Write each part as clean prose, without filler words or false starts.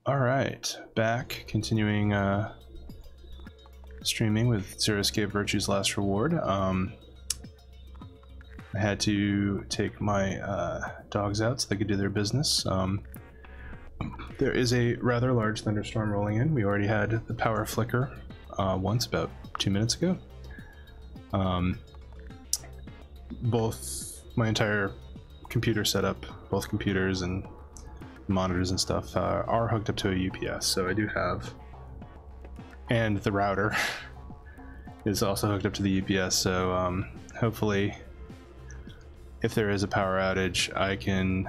All right, back, continuing streaming with Zero Escape Virtue's Last Reward. I had to take my dogs out so they could do their business. There is a rather large thunderstorm rolling in. We already had the power flicker once, about 2 minutes ago. Both my entire computer setup, both computers and monitors and stuff are hooked up to a UPS, so I do have, and the router is also hooked up to the UPS, so hopefully if there is a power outage I can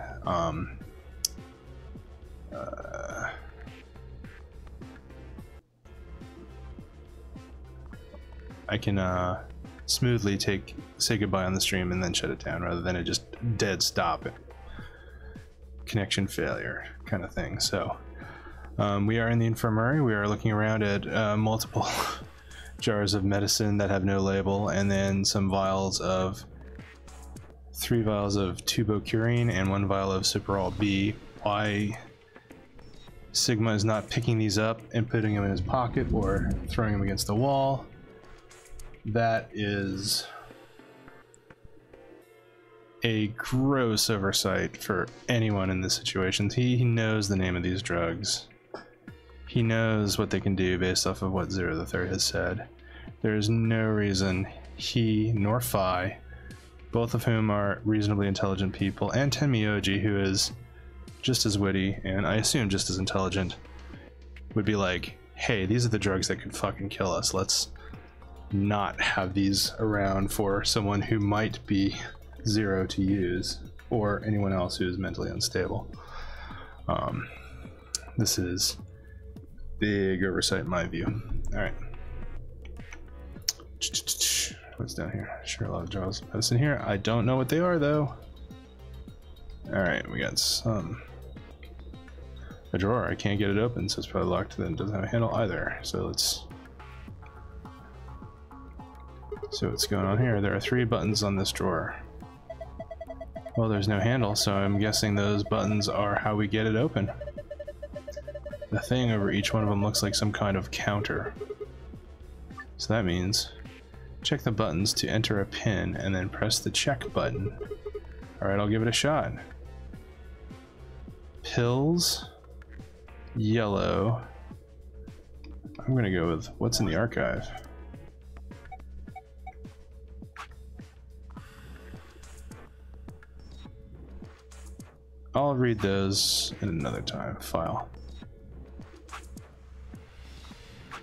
smoothly say goodbye on the stream and then shut it down, rather than it just dead stop it. Connection failure kind of thing. So we are in the infirmary. We are looking around at multiple jars of medicine that have no label, and then some vials of 3 vials of tubocurine and 1 vial of Superall B. Why Sigma is not picking these up and putting them in his pocket or throwing them against the wall, that is a gross oversight for anyone in this situation. He knows the name of these drugs. He knows what they can do based off of what Zero the Third has said. There is no reason he nor Phi, both of whom are reasonably intelligent people, and Tenmyoji, who is just as witty and I assume just as intelligent, would be like, hey, these are the drugs that could fucking kill us. Let's not have these around for someone who might be Zero to use, or anyone else who is mentally unstable. This is big oversight in my view. All right, what's down here? Sure, a lot of jars of medicine here. I don't know what they are though. All right, we got a drawer. I can't get it open, so it's probably locked. Then it doesn't have a handle either. So let's see what's going on here. There are 3 buttons on this drawer. Well, there's no handle, so I'm guessing those buttons are how we get it open. The thing over each one of them looks like some kind of counter. So that means check the buttons to enter a pin and then press the check button. Alright, I'll give it a shot. Pills, yellow. I'm gonna go with what's in the archive. I'll read those in another time file.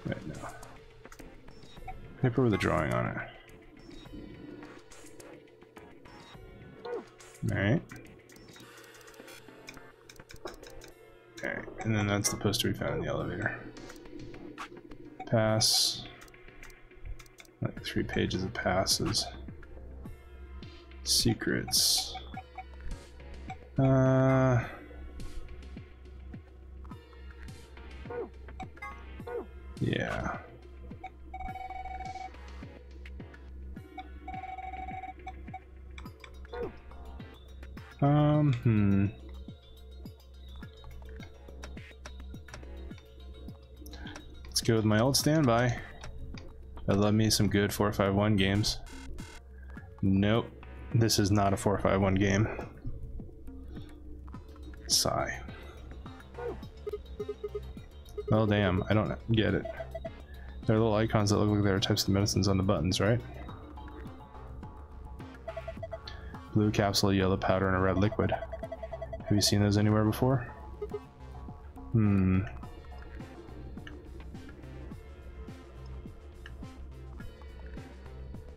Wait, no. Paper with a drawing on it. Alright. Okay, and then that's the poster we found in the elevator. Pass. Like 3 pages of passes. Secrets. Yeah. Let's go with my old standby. I love me some good 451 games. Nope, this is not a 451 game. Sigh. Well, damn, I don't get it. There are little icons that look like there are types of medicines on the buttons, right? Blue capsule, yellow powder, and a red liquid. Have you seen those anywhere before?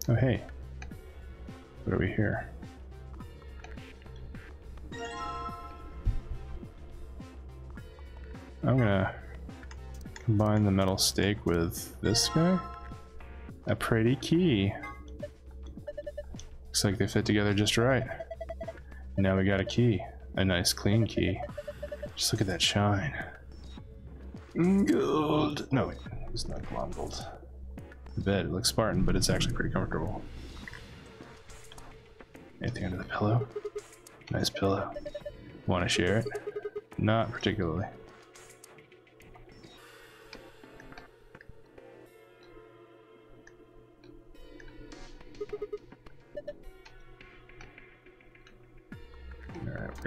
Oh, hey. What are we here? I'm gonna combine the metal stake with this guy. A pretty key. Looks like they fit together just right. Now we got a key. A nice clean key. Just look at that shine. Gold. No, wait. It's not gold. The bed, it looks Spartan, but it's actually pretty comfortable. Anything under the pillow? Nice pillow. Want to share it? Not particularly.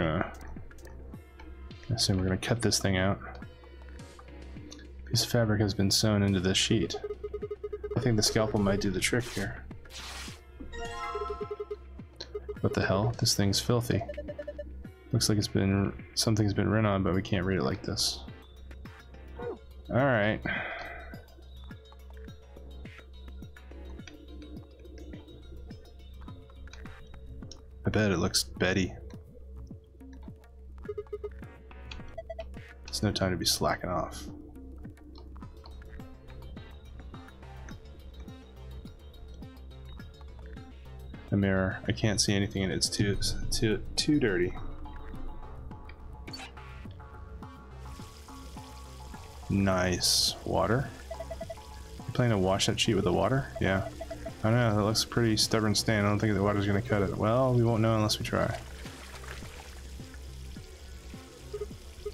gonna assume we're gonna cut this thing out. Piece of fabric has been sewn into this sheet. I think the scalpel might do the trick here. What the hell? This thing's filthy. Looks like something's been written on, but we can't read it like this. Alright. I bet it looks Betty. It's no time to be slacking off. A mirror. I can't see anything in it. It's too dirty. Nice. Water. You planning to wash that sheet with the water? Yeah. I don't know. That looks pretty stubborn stain. I don't think the water's gonna cut it. Well, we won't know unless we try.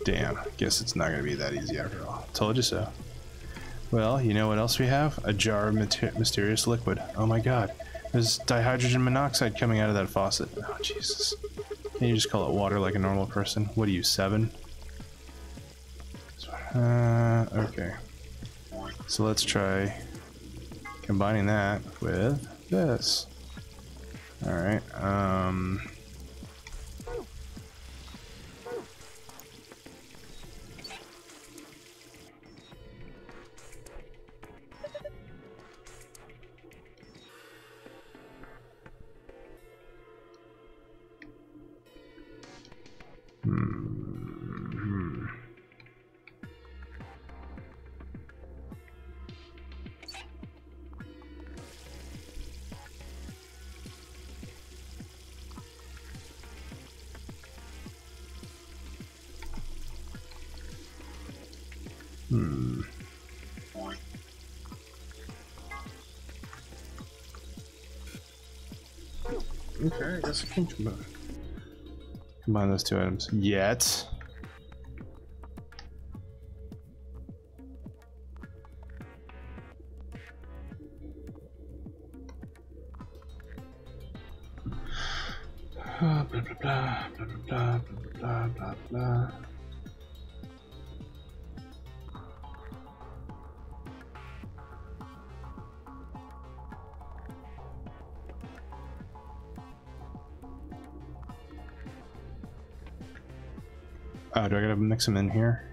Damn. Guess it's not gonna be that easy after all. Told you so. Well, you know what else we have? A jar of mysterious liquid. Oh my god. There's dihydrogen monoxide coming out of that faucet. Oh, Jesus. Can you just call it water like a normal person? What are you, 7? Okay. So let's try combining that with this. Alright, okay, I guess I can combine those two items. Yet. Blah, blah, blah, blah, blah, blah, blah, blah, blah. Oh, do I gotta mix them in here?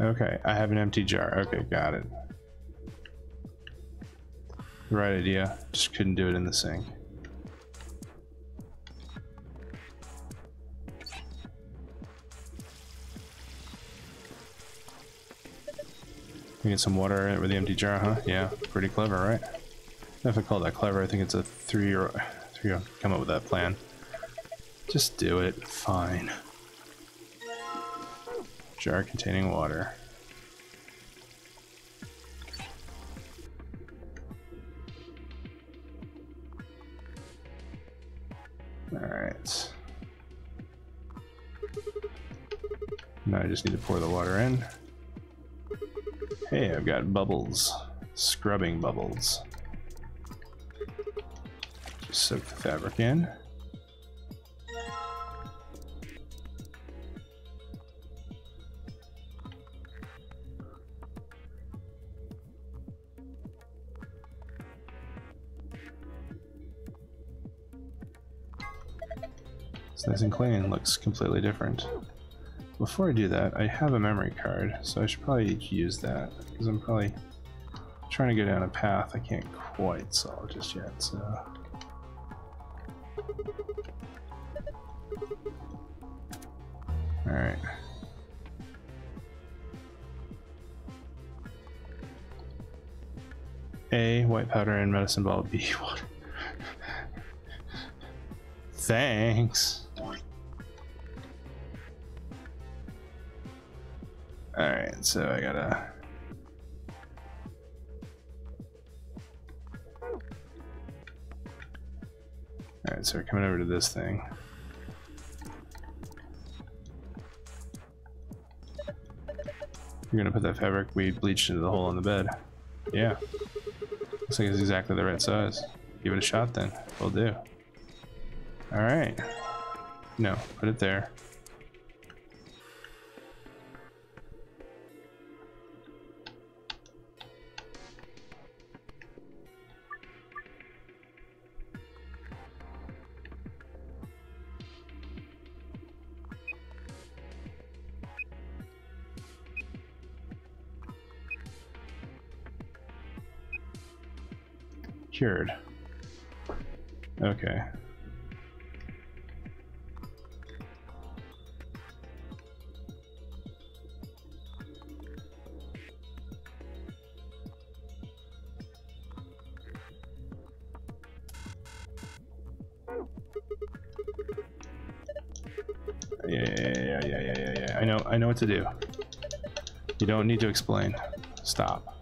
Okay, I have an empty jar. Okay, got it. The right idea. Just couldn't do it in the sink. We get some water in it with the empty jar, huh? Yeah, pretty clever, right? If I call that clever, I think it's a 3-year-old come up with that plan. Just do it. Fine. Jar containing water. Alright. Now I just need to pour the water in. Hey, I've got bubbles. Scrubbing bubbles. Just soak the fabric in. It's nice and clean, looks completely different. Before I do that, I have a memory card, so I should probably use that, because I'm probably trying to go down a path I can't quite solve just yet, so... Alright. A, white powder and medicine ball. B, water. Thanks. Alright, so I gotta... Alright, so so we're coming over to this thing. You're gonna put that fabric we bleached into the hole in the bed. Yeah. Looks like it's exactly the right size. Give it a shot then. Will do. Alright. No, put it there. Cured. Okay. Yeah. I know what to do. You don't need to explain. Stop.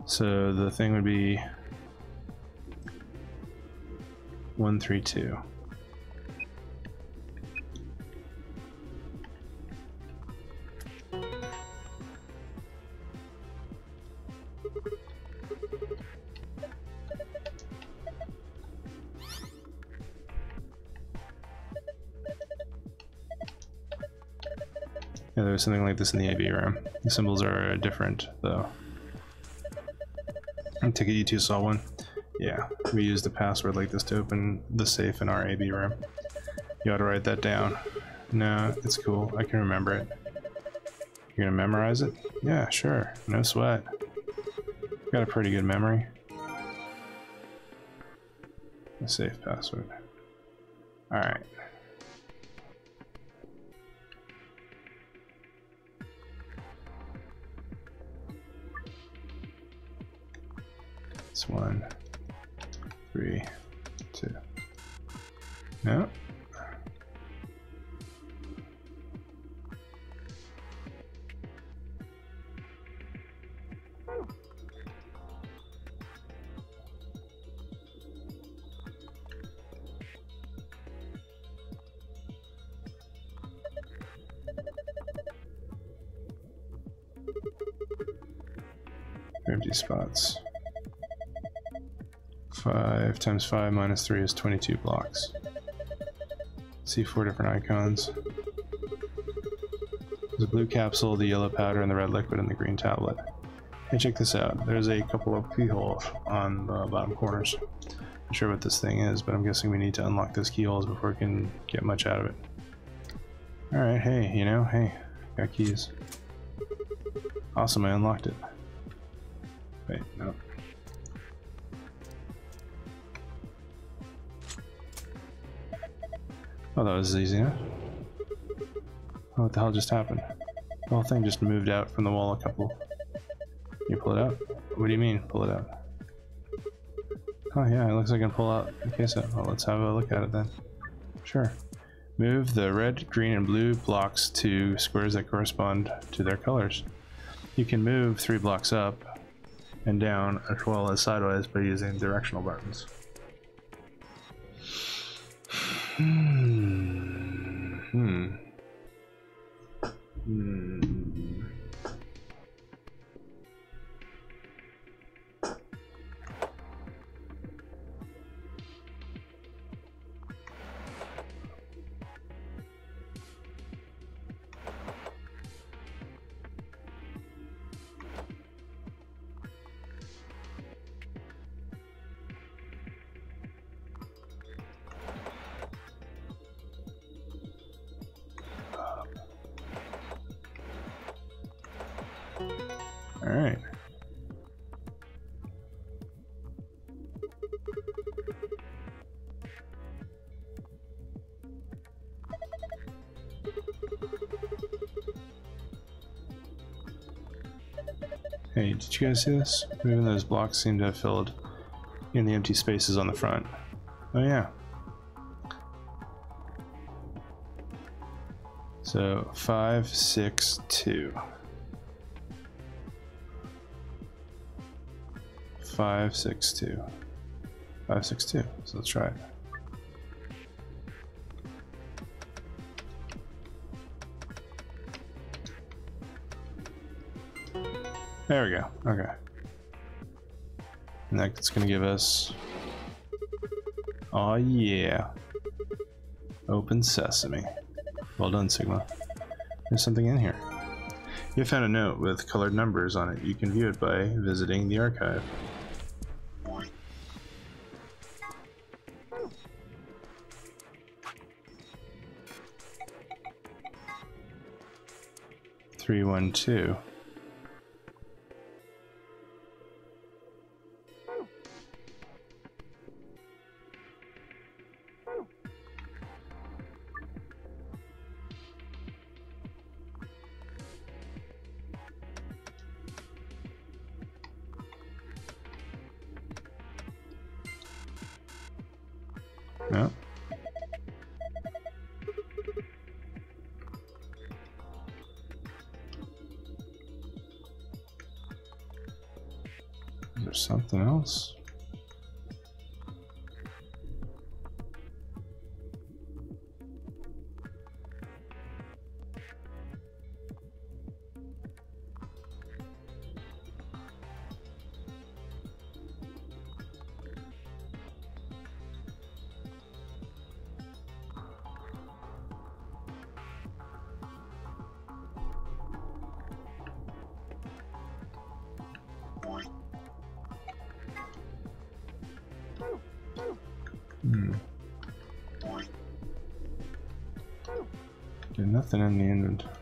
So the thing would be 132. Yeah, there was something like this in the AV room. The symbols are different, though. I take it you two saw one. Yeah, we used a password like this to open the safe in our AV room. You ought to write that down. No, it's cool. I can remember it. You're gonna memorize it? Yeah, sure. No sweat. Got a pretty good memory. A safe password. Alright. It's 1, 3, 2. No. Empty spots. 5 times 5 minus 3 is 22 blocks. See 4 different icons. There's a blue capsule, the yellow powder, and the red liquid, and the green tablet. Hey, check this out. There's a couple of keyholes on the bottom corners. Not sure what this thing is, but I'm guessing we need to unlock those keyholes before we can get much out of it. Alright, hey, you know, hey, got keys. Awesome, I unlocked it. Wait, no. Oh, that was easy enough. Oh, what the hell just happened? The whole thing just moved out from the wall a couple. Can you pull it out? What do you mean, pull it out? Oh yeah, it looks like I can pull out the case out. Well, let's have a look at it then. Sure. Move the red, green, and blue blocks to squares that correspond to their colors. You can move 3 blocks up and down as well as sideways by using directional buttons. All right. Hey, did you guys see this? Even those blocks seem to have filled in the empty spaces on the front. Oh yeah. So 562. 562. 562. So let's try it. There we go. Okay. And that's gonna give us. Oh yeah. Open sesame. Well done, Sigma. There's something in here. You found a note with colored numbers on it. You can view it by visiting the archive. Three, 1, 2. No. Is there something else? There's nothing in the inventory.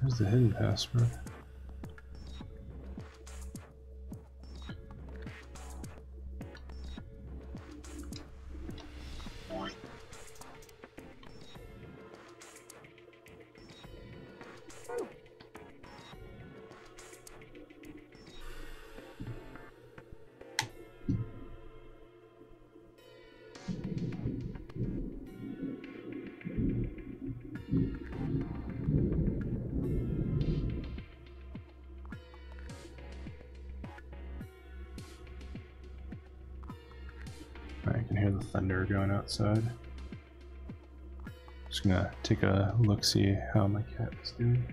Where's the hidden password? I can hear the thunder going outside. Just gonna take a look, see how my cat is doing.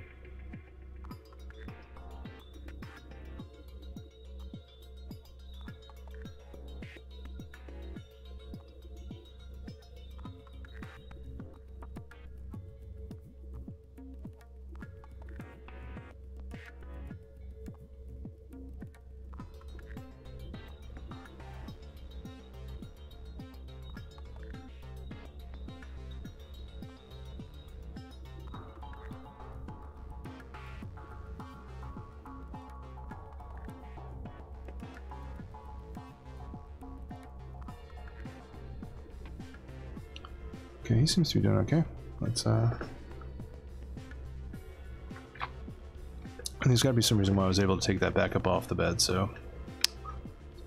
Okay, he seems to be doing okay. Let's and there's got to be some reason why I was able to take that back up off the bed, so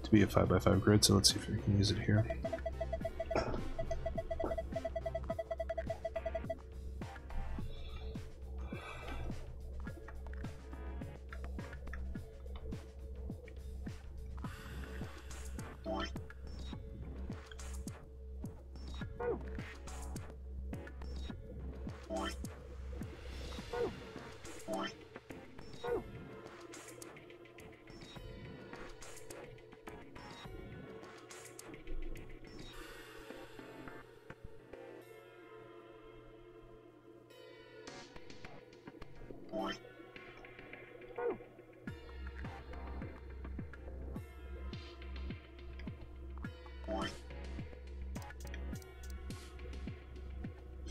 to be a 5x5 grid, so let's see if we can use it here.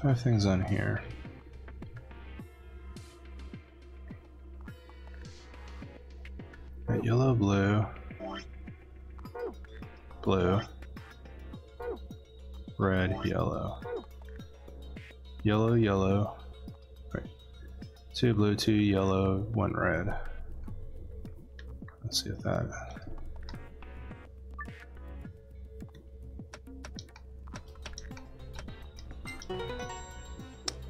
Five things on here. Got yellow, blue, blue, red, yellow. Yellow, yellow. Right. 2 blue, 2 yellow, 1 red. Let's see if that.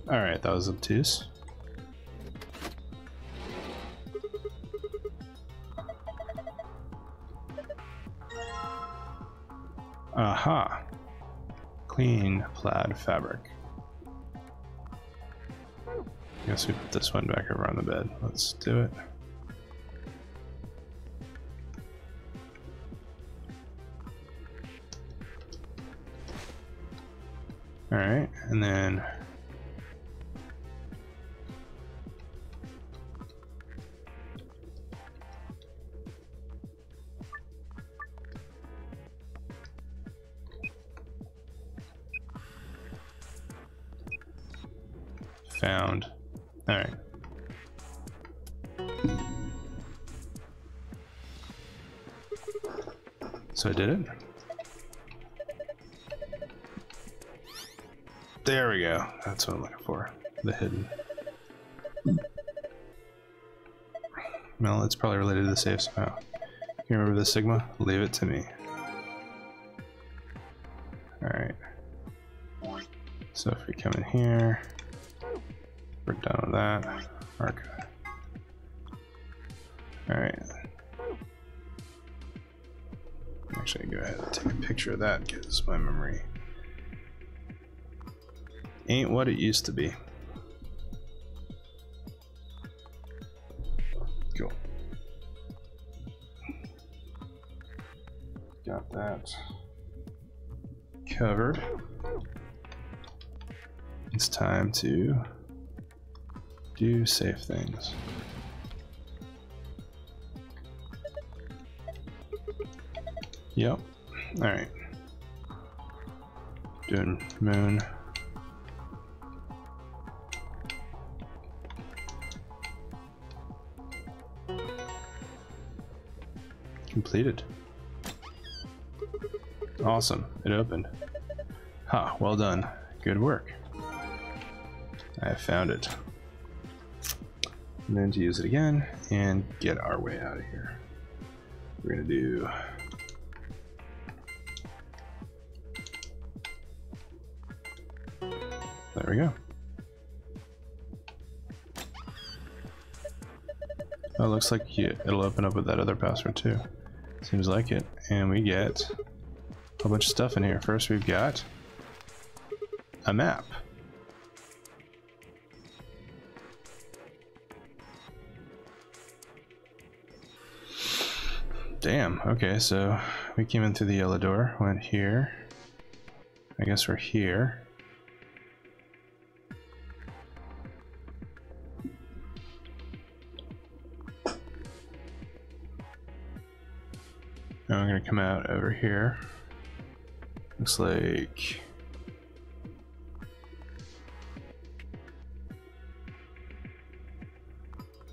Alright, that was obtuse. Aha! Clean plaid fabric. Guess we put this one back over on the bed. Let's do it. Alright, and then found. All right. So I did it. There we go. That's what I'm looking for. The hidden. Well, it's probably related to the safe somehow. You remember the Sigma? Leave it to me. Alright. So if we come in here, we're done with that. Archive. Alright. Actually, go ahead and take a picture of that because my memory ain't what it used to be. Cool. Got that covered. It's time to do safe things. Yep. All right. Doing moon. Completed. Awesome. It opened. Ha, well done. Good work. I have found it. And then to use it again and get our way out of here. We're gonna do there we go. Oh, it looks like it'll open up with that other password too. Seems like it. And we get a whole bunch of stuff in here. First we've got a map. Damn, okay, so we came in through the yellow door, went here. I guess we're here. Now I'm gonna come out over here. Looks like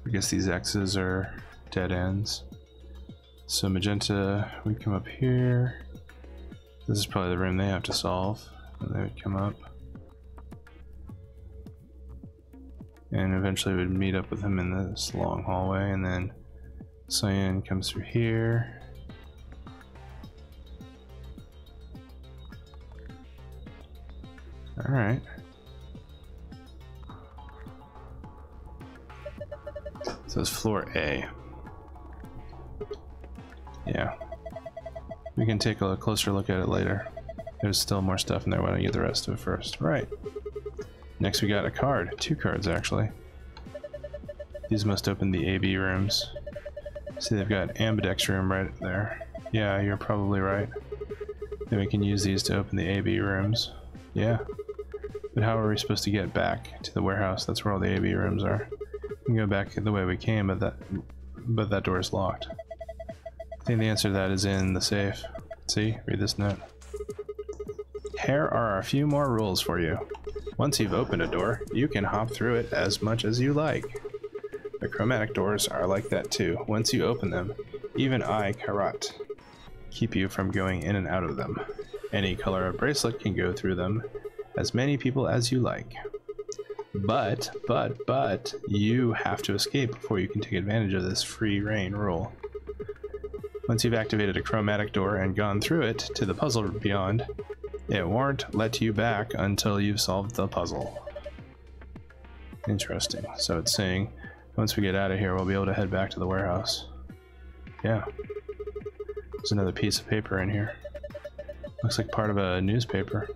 I guess these X's are dead ends. So magenta, we come up here. This is probably the room they have to solve. And they would come up. And eventually we'd meet up with him in this long hallway, and then cyan comes through here. Alright. So it's floor A. Yeah. We can take a closer look at it later. There's still more stuff in there. Why don't you get the rest of it first? Right. Next we got a card. 2 cards actually. These must open the AB rooms. See, they've got ambidex room right there. Yeah, you're probably right. Then we can use these to open the AB rooms. Yeah. But how are we supposed to get back to the warehouse? That's where all the AB rooms are. We can go back the way we came, but that door is locked. I think the answer to that is in the safe. See? Read this note. Here are a few more rules for you. Once you've opened a door, you can hop through it as much as you like. The chromatic doors are like that too. Once you open them, even I cannot keep you from going in and out of them. Any color of bracelet can go through them, as many people as you like. But you have to escape before you can take advantage of this free reign rule. Once you've activated a chromatic door and gone through it to the puzzle beyond, it won't let you back until you've solved the puzzle. Interesting. So it's saying once we get out of here, we'll be able to head back to the warehouse. Yeah. There's another piece of paper in here. Looks like part of a newspaper.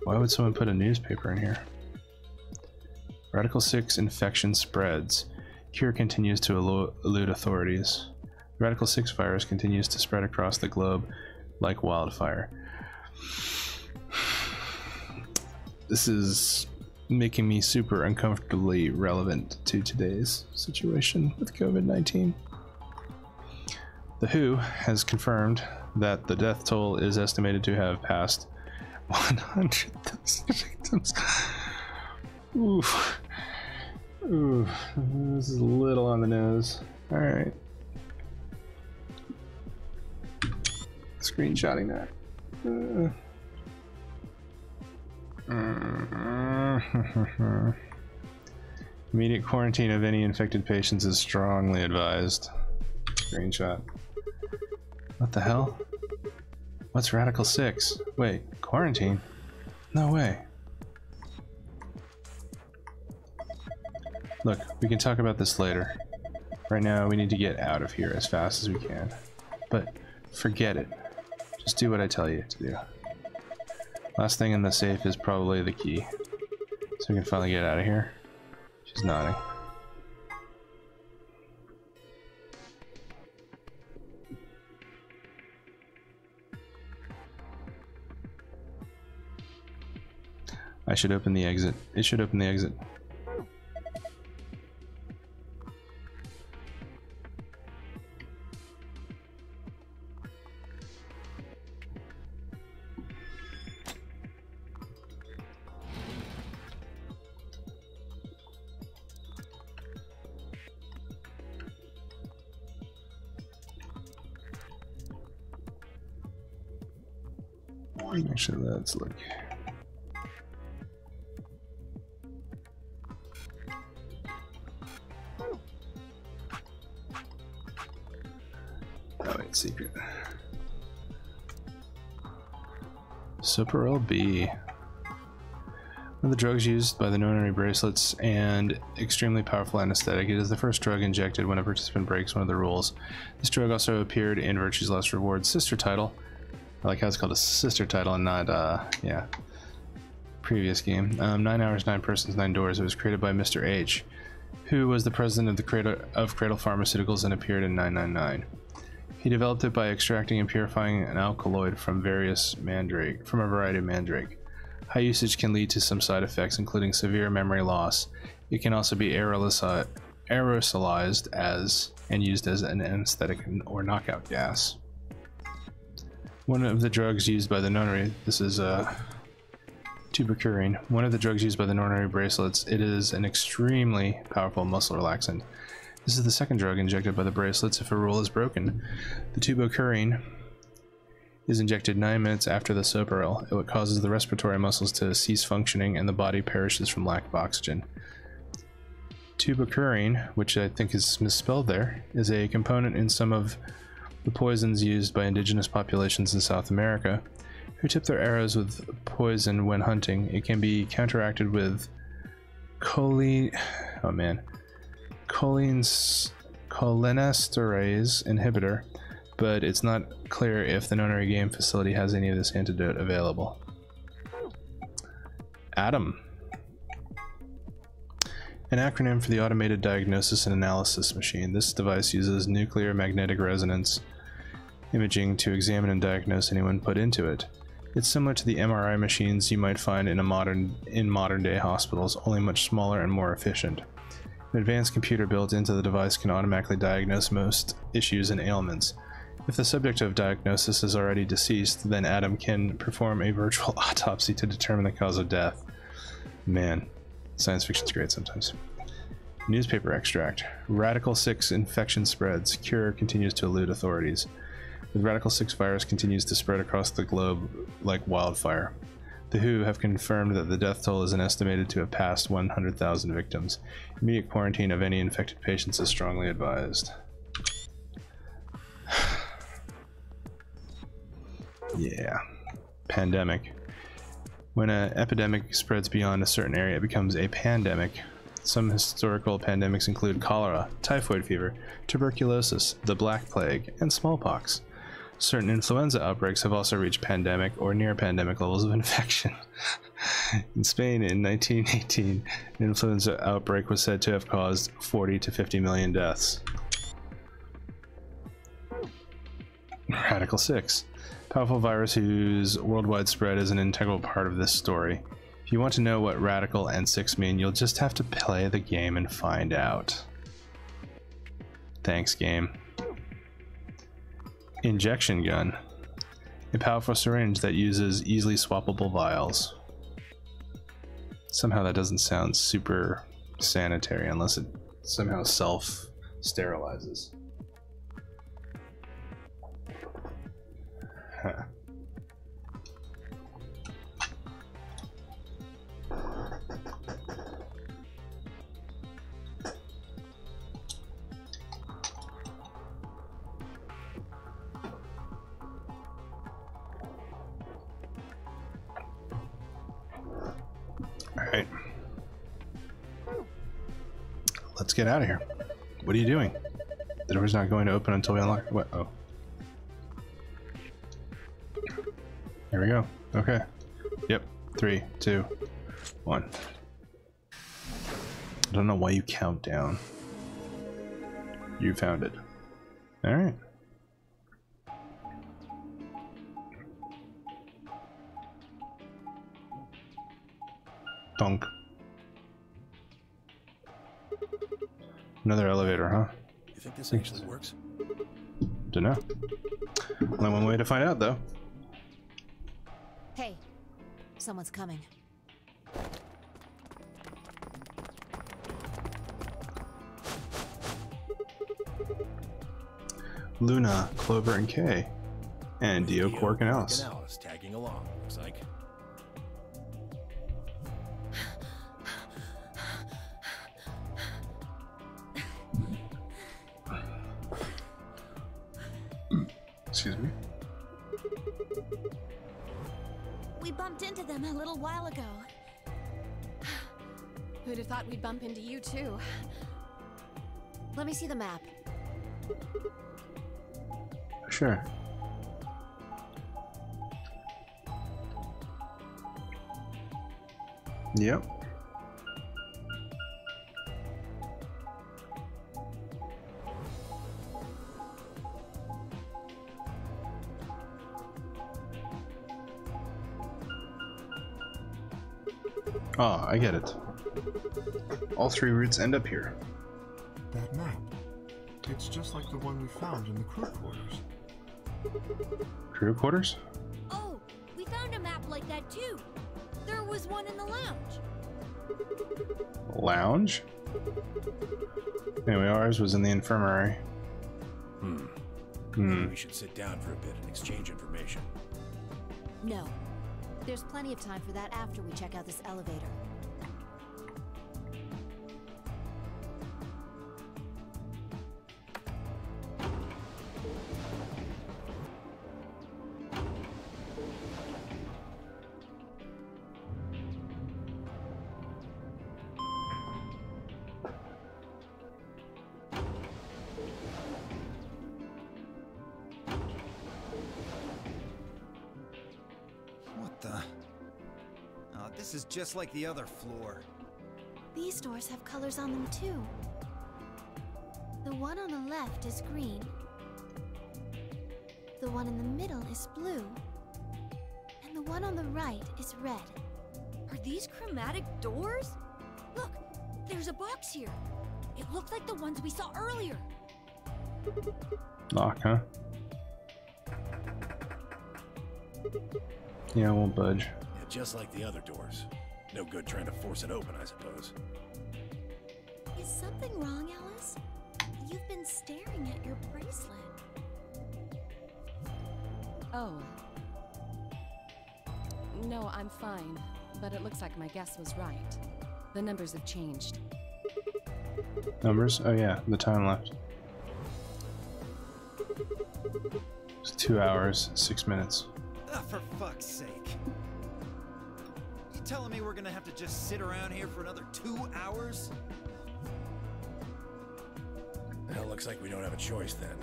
Why would someone put a newspaper in here? Radical 6 infection spreads. Cure continues to elude authorities. The Radical 6 virus continues to spread across the globe like wildfire. This is making me super uncomfortably relevant to today's situation with COVID-19. The WHO has confirmed that the death toll is estimated to have passed 100,000 victims. Oof. Oof. This is a little on the nose. Alright. Screenshotting that. Immediate quarantine of any infected patients is strongly advised. Screenshot. What the hell? What's Radical 6? Wait, quarantine? No way. Look, we can talk about this later. Right now, we need to get out of here as fast as we can. But forget it. Just do what I tell you to do. Last thing in the safe is probably the key. So we can finally get out of here. She's nodding. I should open the exit. It should open the exit. Actually, let's look. Oh, wait, secret. Soparel B. One of the drugs used by the Nonary bracelets and extremely powerful anesthetic. It is the first drug injected when a participant breaks one of the rules. This drug also appeared in Virtue's Last Reward's sister title. I like how it's called a sister title and not, yeah, previous game. 9 Hours, 9 Persons, 9 Doors. It was created by Mr. H, who was the president of the Cradle Pharmaceuticals and appeared in 999. He developed it by extracting and purifying an alkaloid from a variety of mandrake. High usage can lead to some side effects, including severe memory loss. It can also be aerosolized and used as an anesthetic or knockout gas. One of the drugs used by the Nonary, this is tubercurin. One of the drugs used by the Nonary bracelets, it is an extremely powerful muscle relaxant. This is the second drug injected by the bracelets if a rule is broken. The tubercurin is injected 9 minutes after the Soparel. It causes the respiratory muscles to cease functioning and the body perishes from lack of oxygen. Tubercurin, which I think is misspelled there, is a component in some of the poisons used by indigenous populations in South America, who tip their arrows with poison when hunting. It can be counteracted with cholinesterase inhibitor, but it's not clear if the Nonary game facility has any of this antidote available. ATOM. An acronym for the Automated Diagnosis and Analysis Machine. This device uses nuclear magnetic resonance imaging to examine and diagnose anyone put into it. It's similar to the MRI machines you might find in modern day hospitals, only much smaller and more efficient. An advanced computer built into the device can automatically diagnose most issues and ailments. If the subject of diagnosis is already deceased, then ATOM can perform a virtual autopsy to determine the cause of death. Man, science fiction's great sometimes. Newspaper extract. Radical 6 infection spreads. Cure continues to elude authorities. The Radical 6 virus continues to spread across the globe like wildfire. The WHO have confirmed that the death toll is estimated to have passed 100,000 victims. Immediate quarantine of any infected patients is strongly advised. Yeah. Pandemic. When an epidemic spreads beyond a certain area, it becomes a pandemic. Some historical pandemics include cholera, typhoid fever, tuberculosis, the Black Plague, and smallpox. Certain influenza outbreaks have also reached pandemic or near pandemic levels of infection. In Spain in 1918, an influenza outbreak was said to have caused 40 to 50 million deaths. Radical 6. Powerful virus whose worldwide spread is an integral part of this story. If you want to know what Radical and 6 mean, you'll just have to play the game and find out. Thanks, game. Injection gun. A powerful syringe that uses easily swappable vials. Somehow that doesn't sound super sanitary unless it somehow self-sterilizes. Huh. Alright. Let's get out of here. What are you doing? The door's not going to open until we unlock. What? Oh. Here we go. Okay. Yep. 3, 2, 1. I don't know why you count down. You found it. Alright. Donk. Another elevator, huh? You think this actually works? Dunno. Only one way to find out, though. Hey, someone's coming. Luna, Clover, and Kay. And Dio, Quark, and Alice. Tagging along, looks like. Excuse me. We bumped into them a little while ago. Who'd have thought we'd bump into you too? Let me see the map. Sure. Yep. Oh, I get it. All 3 routes end up here. That map. It's just like the one we found in the crew quarters. Crew quarters? Oh, we found a map like that too. There was one in the lounge. Lounge? Anyway, ours was in the infirmary. We should sit down for a bit and exchange information. No. There's plenty of time for that after we check out this elevator. This is just like the other floor. These doors have colors on them too. The one on the left is green. The one in the middle is blue. And the one on the right is red. Are these chromatic doors? Look, there's a box here. It looks like the ones we saw earlier. Lock, huh? Yeah, I won't budge. Yeah, just like the other doors. No good trying to force it open, I suppose. Is something wrong, Alice? You've been staring at your bracelet. Oh. No, I'm fine. But it looks like my guess was right. The numbers have changed. Numbers? Oh yeah, the time left. It's 2 hours, 6 minutes. Ah, for fuck's sake. You telling me we're gonna have to just sit around here for another 2 hours? Well, looks like we don't have a choice then.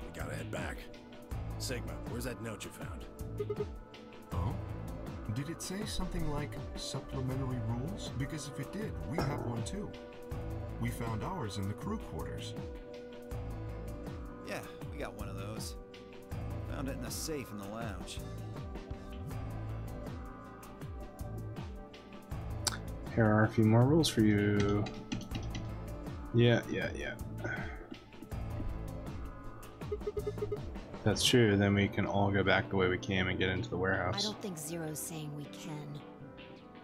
We gotta head back. Sigma, where's that note you found? Oh? Did it say something like supplementary rules? Because if it did, we have one too. We found ours in the crew quarters. Yeah, we got one of those. Found it in a safe in the lounge. Here are a few more rules for you. Yeah. That's true, then we can all go back the way we came and get into the I warehouse. don't think Zero's saying we can.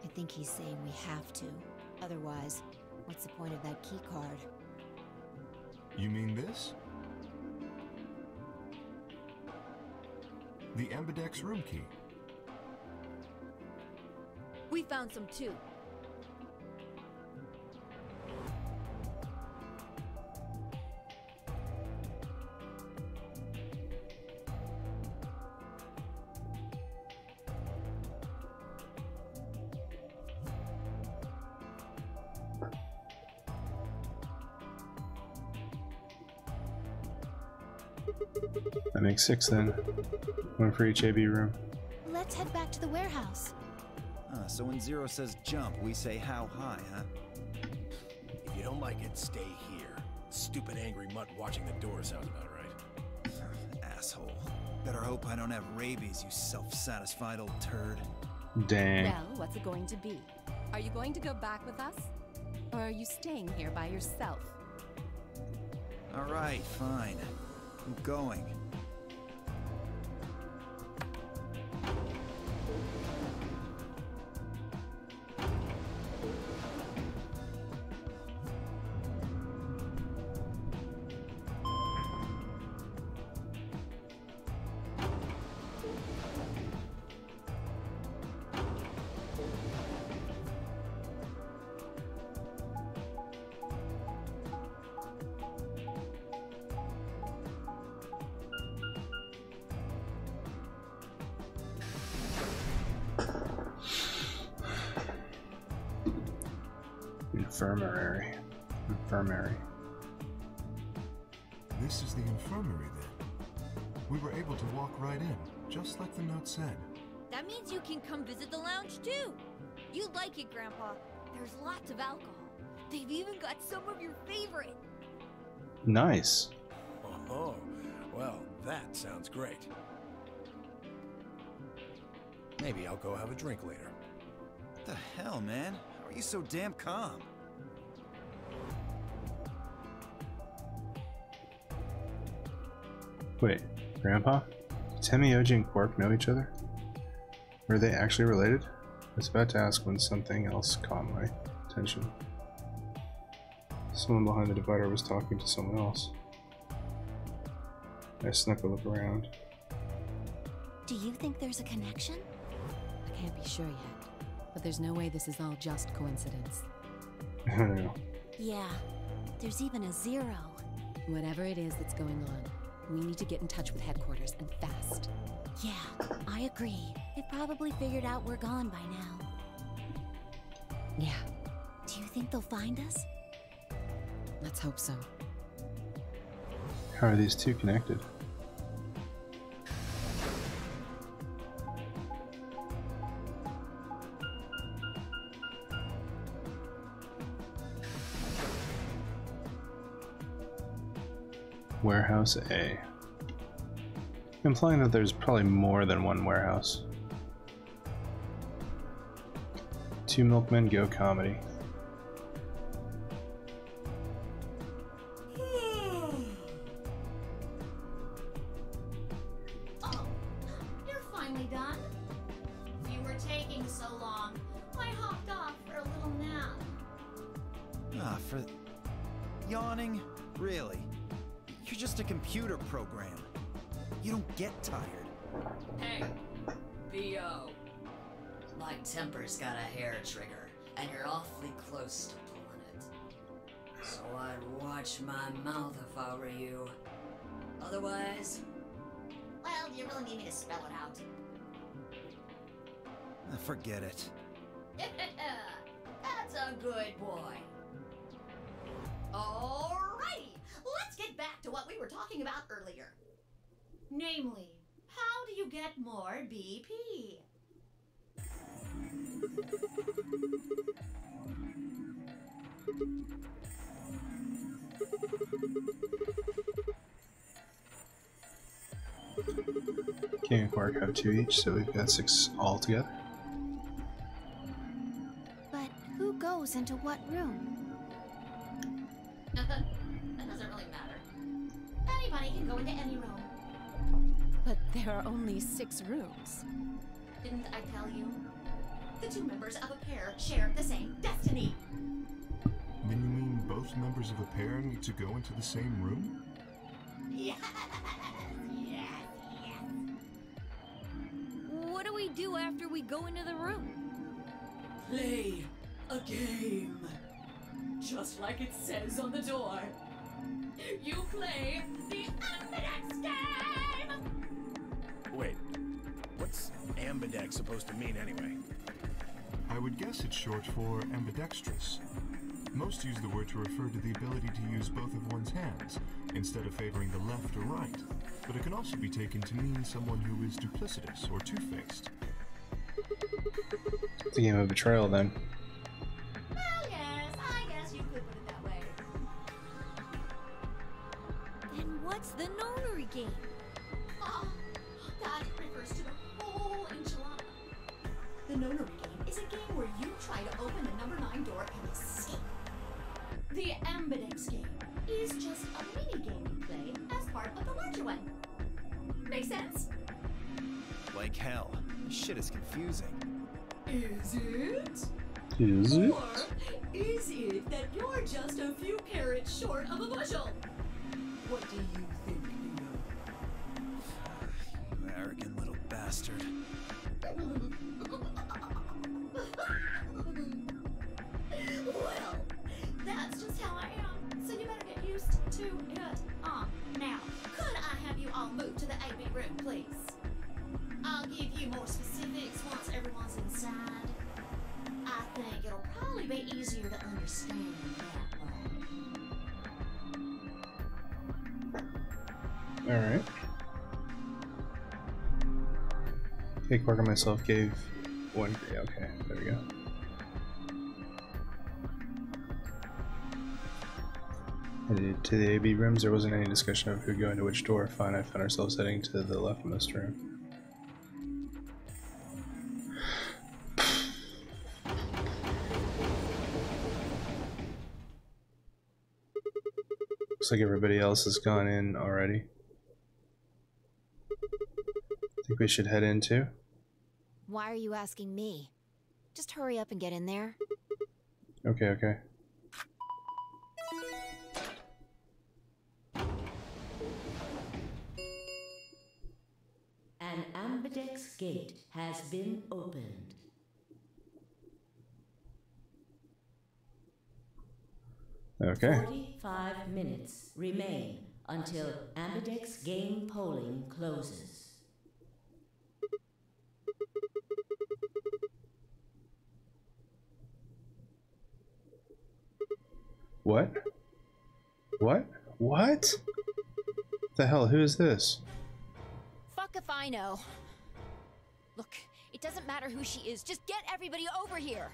I think he's saying we have to. Otherwise, what's the point of that key card? You mean this? The Ambidex room key. We found some too. That makes 6 then. One for each AB room. Let's head back to the warehouse. So when Zero says jump, we say how high, huh? If you don't like it, stay here. Stupid angry mutt watching the door sounds about right. Asshole. Better hope I don't have rabies, you self-satisfied old turd. Dang. Well, what's it going to be? Are you going to go back with us? Or are you staying here by yourself? Alright, fine. I'm going. Infirmary. This is the infirmary then. We were able to walk right in, just like the note said. That means you can come visit the lounge too. You'd like it, Grandpa. There's lots of alcohol. They've even got some of your favorite. Nice. Oh, well, that sounds great. Maybe I'll go have a drink later. What the hell, man? How are you so damn calm? Wait, Grandpa? Do Temmie, Oji, and Quark know each other? Were they actually related? I was about to ask when something else caught my attention. Someone behind the divider was talking to someone else. I snuck a look around. Do you think there's a connection? I can't be sure yet. But there's no way this is all just coincidence. I don't know. Yeah, there's even a 0. Whatever it is that's going on, we need to get in touch with headquarters, and fast. Yeah, I agree. They've probably figured out we're gone by now. Yeah, Do you think they'll find us? let's hope so. How are these two connected? Warehouse A. Implying that there's probably more than one warehouse. 2 milkmen go comedy. Oh, you're finally done? You were taking so long. I hopped off for a little nap. Ah, for... yawning? Really? You're just a computer program. You don't get tired. Hey, B.O. My temper's got a hair trigger, and you're awfully close to pulling it. So I'd watch my mouth if I were you. Otherwise... Well, do you really need me to spell it out? Forget it. That's a good boy. Alrighty, let's get back to what we were talking about earlier. Namely, how do you get more BP? King and Quark have 2 each, so we've got 6 all together. But who goes into what room? That doesn't really matter. Anybody can go into any room. But there are only 6 rooms. Didn't I tell you? The 2 members of a pair share the same destiny. Then you mean both members of a pair need to go into the same room? Yes, yes, yes. What do we do after we go into the room? Play a game. Just like it says on the door. You play the Ambidex game! Wait, what's ambidex supposed to mean anyway? I would guess it's short for ambidextrous. Most use the word to refer to the ability to use both of one's hands, instead of favoring the left or right. But it can also be taken to mean someone who is duplicitous or two-faced. It's a game of betrayal then. Well, yes, I guess you could put it that way. Then what's the Nonary game? Oh, that refers to the whole enchilada. The Nonary game is a game where you try to open the number 9 door and escape. The Ambidex game is just a mini game you play as part of the larger one. Make sense? Like hell. This shit is confusing. Is it? Is it? Or is it that you're just a few carrots short of a bushel? What do you think, Neo? You arrogant little bastard. Well, that's just how I am, so you better get used to it. Now, could I have you all move to the AB room, please? I'll give you more specifics once everyone's inside. I think it'll probably be easier to understand that way. Alright. Okay, Quark and myself gave 1 green. Okay, there we go. Headed to the AB rooms. There wasn't any discussion of who'd go into which door. Fine, I found ourselves heading to the leftmost room. Looks like everybody else has gone in already. Think we should head in too? Why are you asking me? Just hurry up and get in there. Okay, okay. An Ambidex gate has been opened. Okay. 45 minutes remain until Ambidex game polling closes. What? What? What? The hell? Who is this? Fuck if I know. Look, it doesn't matter who she is. Just get everybody over here.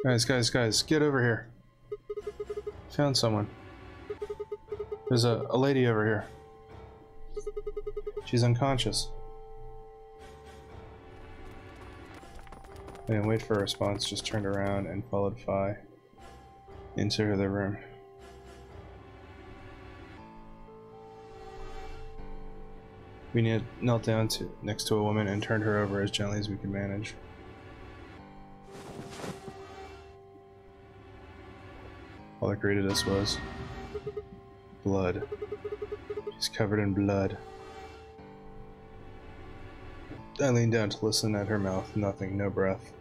Guys, get over here. Found someone. There's a lady over here. She's unconscious. I didn't wait for a response, just turned around and followed Phi into the room. We knelt down next to a woman and turned her over as gently as we could manage. All that greeted us was blood. She's covered in blood. I leaned down to listen at her mouth. Nothing, no breath.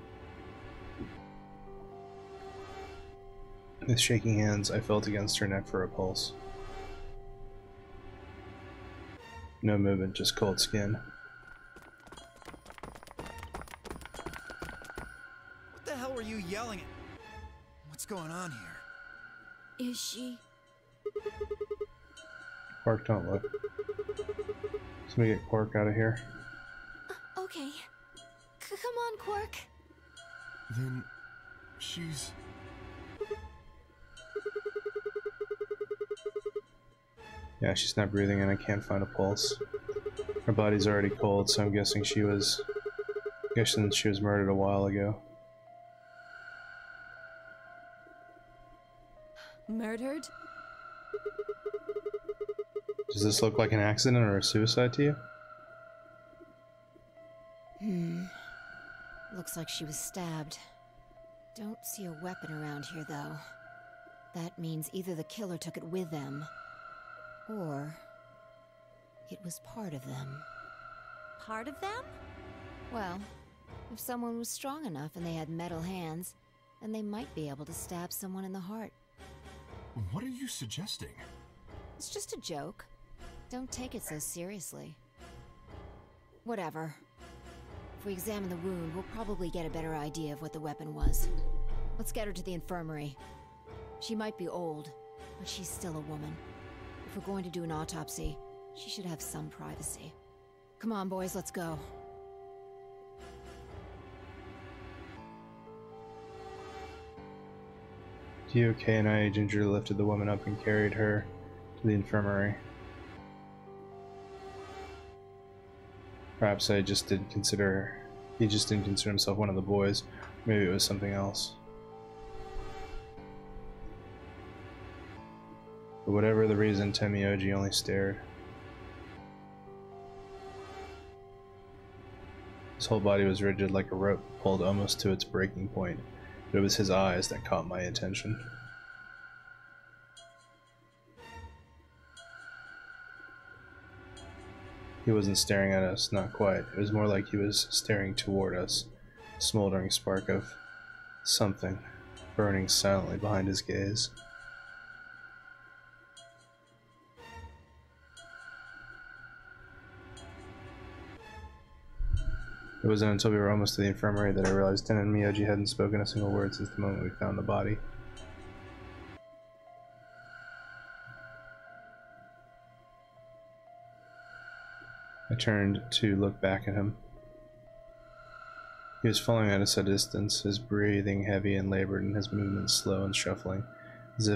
With shaking hands, I felt against her neck for a pulse. No movement, just cold skin. What the hell were you yelling at? What's going on here? Is she? Quark, don't look. Somebody get Quark out of here. Okay. Come on, Quark. Then she's... Yeah, she's not breathing and I can't find a pulse. Her body's already cold, so I'm guessing she was murdered a while ago. Murdered? Does this look like an accident or a suicide to you? Looks like she was stabbed. Don't see a weapon around here, though. That means either the killer took it with them, or it was part of them. Part of them? Well, if someone was strong enough and they had metal hands, then they might be able to stab someone in the heart. What are you suggesting? It's just a joke. Don't take it so seriously. Whatever. If we examine the wound, we'll probably get a better idea of what the weapon was. Let's get her to the infirmary. She might be old, but she's still a woman. If we're going to do an autopsy, she should have some privacy. Come on, boys, let's go. DOK and I gingerly lifted the woman up and carried her to the infirmary. Perhaps he just didn't consider himself one of the boys. Maybe it was something else. But whatever the reason, Temioji only stared. His whole body was rigid like a rope pulled almost to its breaking point, but it was his eyes that caught my attention. He wasn't staring at us, not quite. It was more like he was staring toward us, a smoldering spark of something burning silently behind his gaze. It wasn't until we were almost to the infirmary that I realized Den and Miyoji hadn't spoken a single word since the moment we found the body. I turned to look back at him. He was following at us at a distance, his breathing heavy and labored and his movements slow and shuffling, as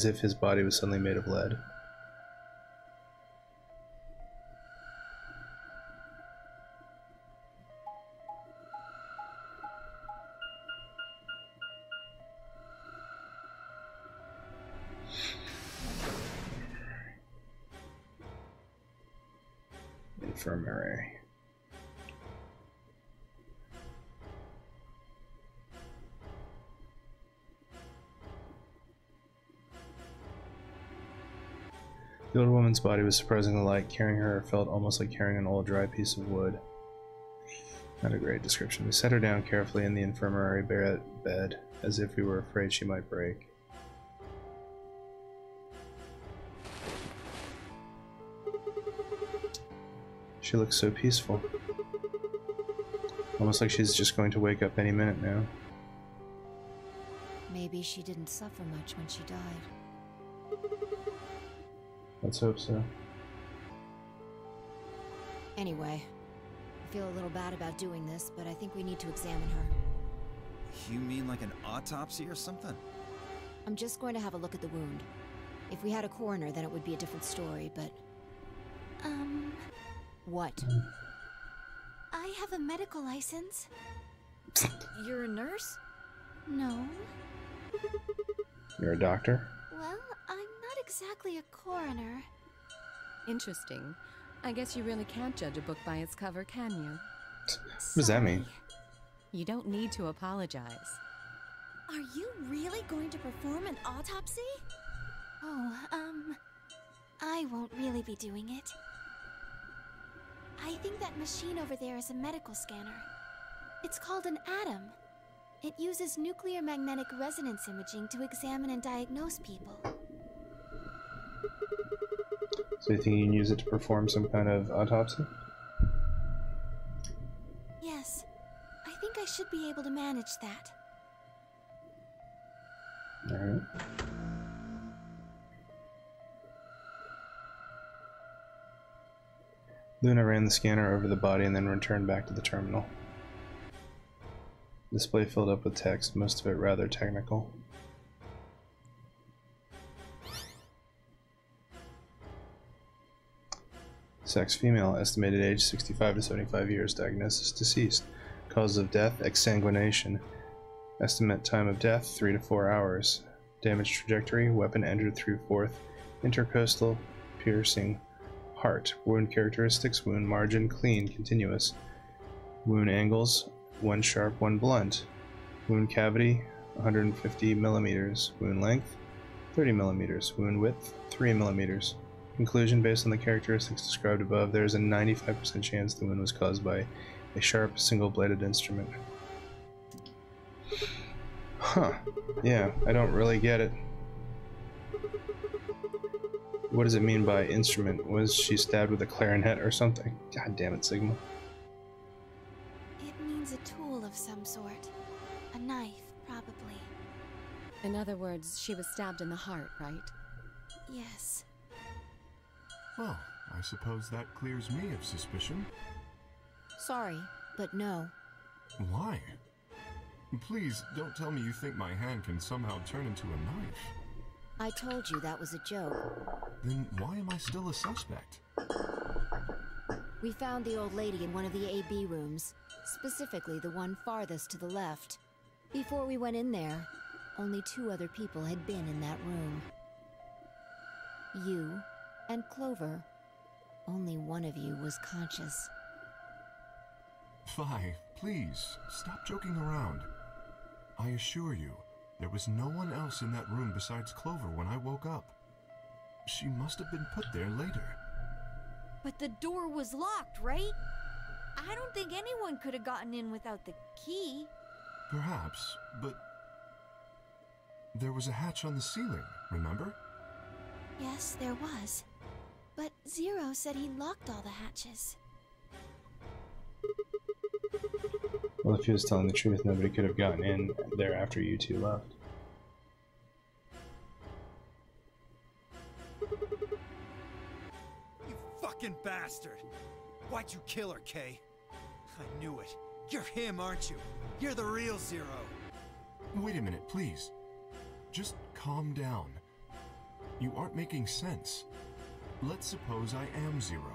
if his body was suddenly made of lead. Infirmary. The old woman's body was surprisingly light. Carrying her felt almost like carrying an old dry piece of wood. Not a great description. We set her down carefully in the infirmary bed, as if we were afraid she might break. She looks so peaceful. Almost like she's just going to wake up any minute now. Maybe she didn't suffer much when she died. Let's hope so. Anyway, I feel a little bad about doing this, but I think we need to examine her. You mean like an autopsy or something? I'm just going to have a look at the wound. If we had a coroner, then it would be a different story, but... What? I have a medical license. You're a nurse? No. You're a doctor? Well, I'm not exactly a coroner. Interesting. I guess you really can't judge a book by its cover, can you? What does that mean? You don't need to apologize. Are you really going to perform an autopsy? Oh, I won't really be doing it. I think that machine over there is a medical scanner. It's called an ATOM. It uses nuclear magnetic resonance imaging to examine and diagnose people. So you think you can use it to perform some kind of autopsy? Yes. I think I should be able to manage that. Alright. Luna ran the scanner over the body and then returned back to the terminal. Display filled up with text, most of it rather technical. Sex female, estimated age 65 to 75 years, diagnosis deceased. Cause of death exsanguination. Estimate time of death 3 to 4 hours. Damage trajectory, weapon entered through fourth intercostal piercing heart. Wound characteristics, wound margin clean, continuous. Wound angles, one sharp, one blunt. Wound cavity 150 millimeters. Wound length 30 millimeters. Wound width 3 millimeters. Conclusion, based on the characteristics described above, there is a 95% chance the wound was caused by a sharp, single-bladed instrument. Huh. Yeah, I don't really get it. What does it mean by instrument? Was she stabbed with a clarinet or something? God damn it, Sigma. It means a tool of some sort. A knife, probably. In other words, she was stabbed in the heart, right? Yes. Well, I suppose that clears me of suspicion. Sorry, but no. Why? Please, don't tell me you think my hand can somehow turn into a knife. I told you that was a joke. Then why am I still a suspect? We found the old lady in one of the AB rooms, specifically the one farthest to the left. Before we went in there, only 2 other people had been in that room. You and Clover. Only one of you was conscious. Phi, please, stop joking around. I assure you, there was no one else in that room besides Clover when I woke up. She must have been put there later. But the door was locked, right? I don't think anyone could have gotten in without the key. Perhaps, but there was a hatch on the ceiling, remember? Yes, there was. But Zero said he locked all the hatches. Well, if he was telling the truth, nobody could have gotten in there after you two left. You fucking bastard! Why'd you kill her, Kay? I knew it. You're him, aren't you? You're the real Zero. Wait a minute, please. Just calm down. You aren't making sense. Let's suppose I am Zero.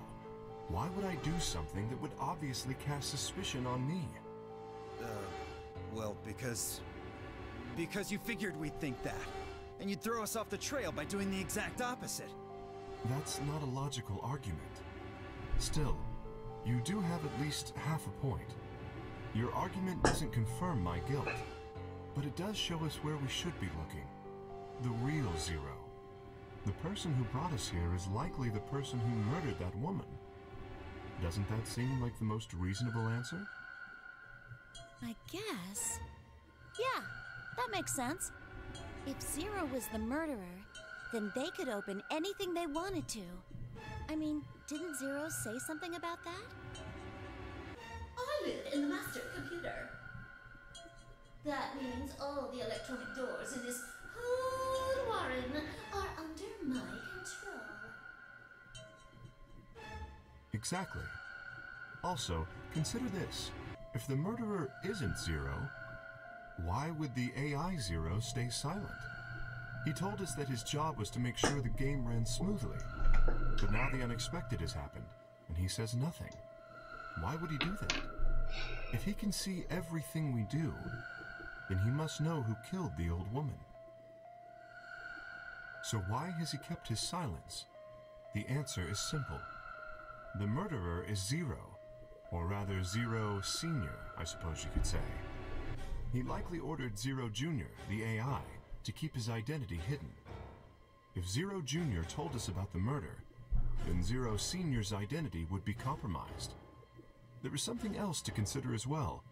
Why would I do something that would obviously cast suspicion on me? Well, because you figured we'd think that. And you'd throw us off the trail by doing the exact opposite. That's not a logical argument. Still, you do have at least half a point. Your argument doesn't confirm my guilt, but it does show us where we should be looking. The real Zero. The person who brought us here is likely the person who murdered that woman. Doesn't that seem like the most reasonable answer? I guess. Yeah, that makes sense. If Zero was the murderer, then they could open anything they wanted to. I mean, didn't Zero say something about that? I live in the master computer. That means all the electronic doors in this whole warren are under my control. Exactly. Also, consider this. If the murderer isn't Zero, why would the AI Zero stay silent? He told us that his job was to make sure the game ran smoothly. But now the unexpected has happened, and he says nothing. Why would he do that? If he can see everything we do, then he must know who killed the old woman. So why has he kept his silence? The answer is simple. The murderer is Zero, or rather Zero Senior, I suppose you could say. He likely ordered Zero Junior, the AI, to keep his identity hidden. If Zero Junior told us about the murder, then Zero Sr.'s identity would be compromised. There is something else to consider as well.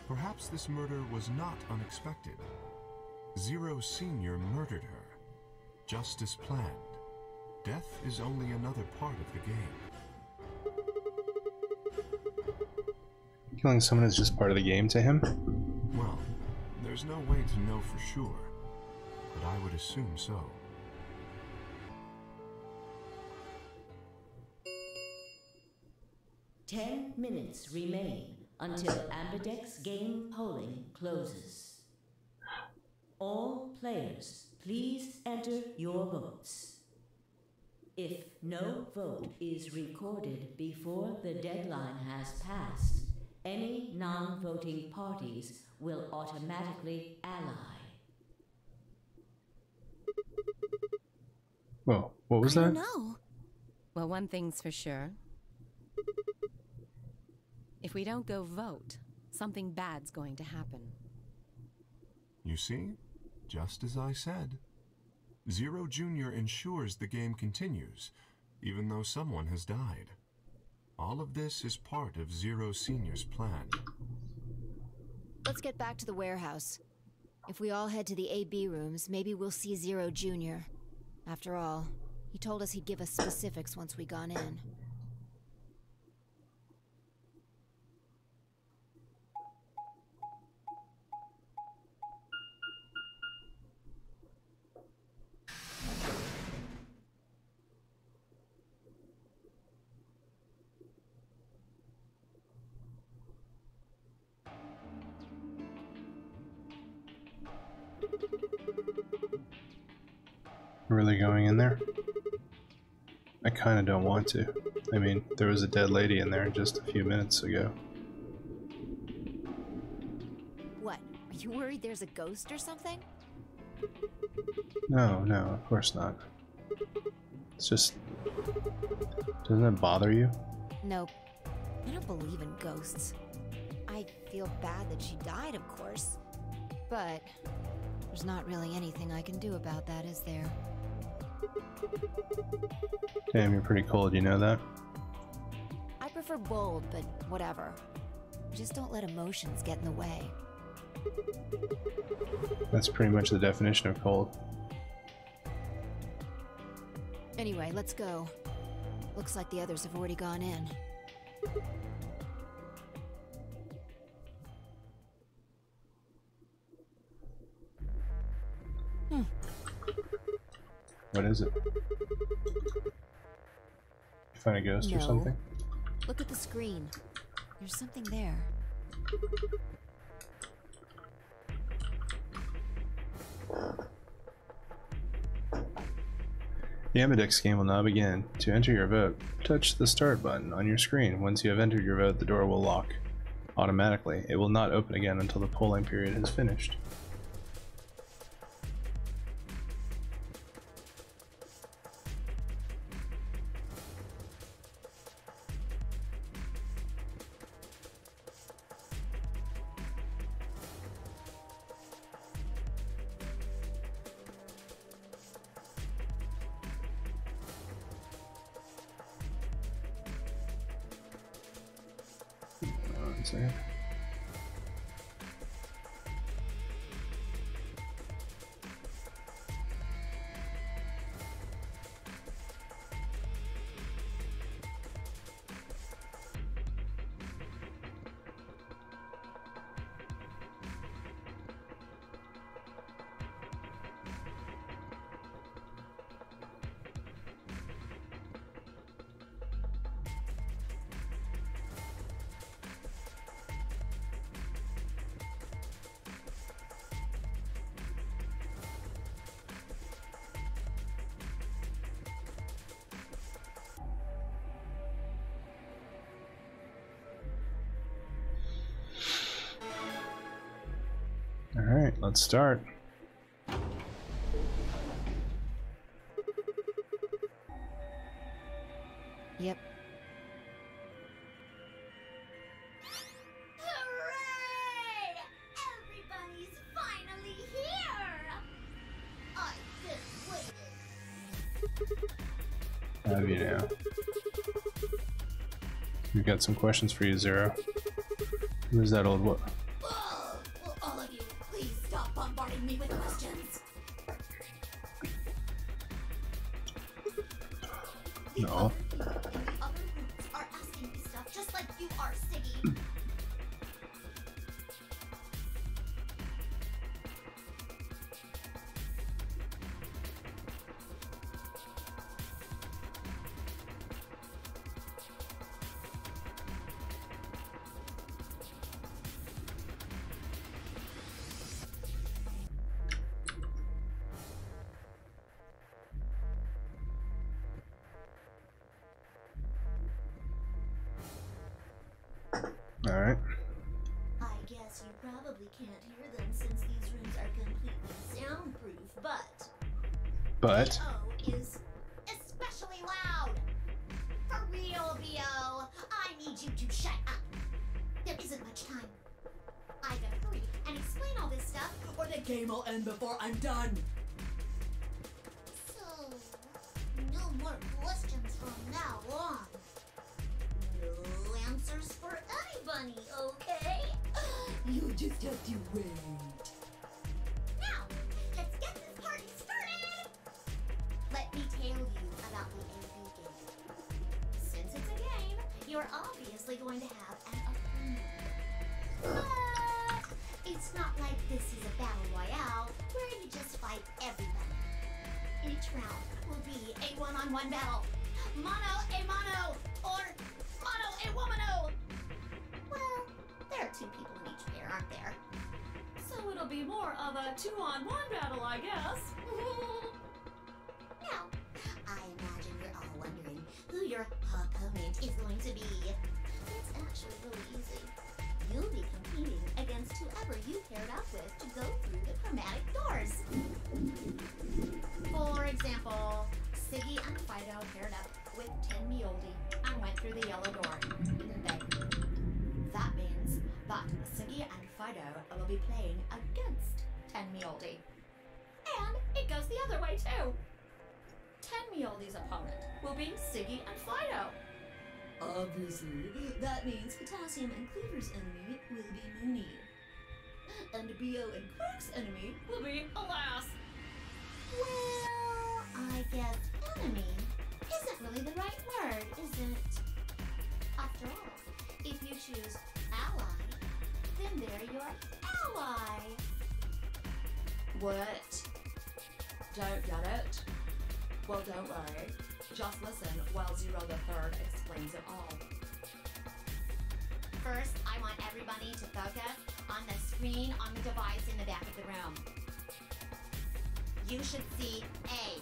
Perhaps this murder was not unexpected. Zero Sr. murdered her, just as planned. Death is only another part of the game. Killing someone is just part of the game to him? Well, there's no way to know for sure, but I would assume so. Ten minutes remain until Ambidex game polling closes. All players, please enter your votes. If no vote is recorded before the deadline has passed, any non-voting parties will automatically ally. Whoa, what was I that? don't know. Well, one thing's for sure. If we don't go vote, something bad's going to happen. You see? Just as I said. Zero Jr. ensures the game continues, even though someone has died. All of this is part of Zero Sr.'s plan. Let's get back to the warehouse. If we all head to the AB rooms, maybe we'll see Zero Jr. After all, he told us he'd give us specifics once we gone in. Really going in there? I kind of don't want to. I mean, there was a dead lady in there just a few minutes ago. What? Are you worried there's a ghost or something? No, no, of course not. It's just... Doesn't it bother you? Nope. I don't believe in ghosts. I feel bad that she died, of course. But there's not really anything I can do about that, is there? Damn, you're pretty cold, you know that? I prefer bold, but whatever. Just don't let emotions get in the way. That's pretty much the definition of cold. Anyway, let's go. Looks like the others have already gone in. What is it? You find a ghost or something? Look at the screen. There's something there. The Ambidex game will now begin. To enter your vote, touch the start button on your screen. Once you have entered your vote, the door will lock automatically. It will not open again until the polling period has finished. One second. Alright, let's start. Yep. Hooray! Everybody's finally here! I've been waiting. have you now. We've got some questions for you, Zero. Who's that old what? Whoa! Will all of you please stop bombarding me with questions? No. The other rooms are asking me stuff just like you are, Siggy. Alright. I guess you probably can't hear them since these rooms are completely soundproof, but BO is especially loud. For real, BO, I need you to shut up. There isn't much time. I gotta hurry and explain all this stuff, or the game will end before I'm done. So, no more questions from now on. No answers for anybody, okay? You just have to wait. Now, let's get this party started! Let me tell you about the AB game. Since it's a game, you're obviously going to have an opponent. But it's not like this is a battle royale where you just fight everybody. Each round will be a one-on-one battle. Mono a mono, or mono a womano. Well, there are two people in each pair, aren't there? So it'll be more of a 2-on-1 battle, I guess. Now, I imagine you're all wondering who your opponent is going to be. It's actually really easy. You'll be competing against whoever you paired up with to go through the chromatic doors. For example, Siggy and Fido paired up with Tin Mioldi and went through the yellow door, didn't they? That means that Siggy and Fido will be playing against Tin Mioldi. And it goes the other way too. Tin Mioldi's opponent will be Siggy and Fido. Obviously, that means Potassium and Cleaver's enemy will be Mooney. And BO and Crook's enemy will be Alas. Well, I guess enemy isn't really the right word, is it? After all, if you choose ally, then they're your ally. What? Don't get it? Well, don't worry. Just listen while Zero the Third explains it all. First, I want everybody to focus on the screen on the device in the back of the room. You should see A,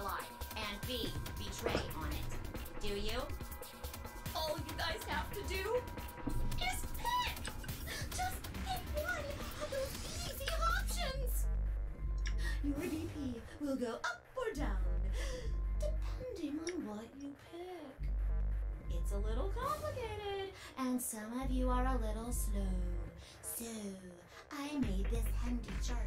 ally, and B, betray on it. Do you? All you guys have to do is pick! Just pick one of those easy options! Your BP will go up or down, depending on what you pick. It's a little complicated, and some of you are a little slow. So, I made this handy chart.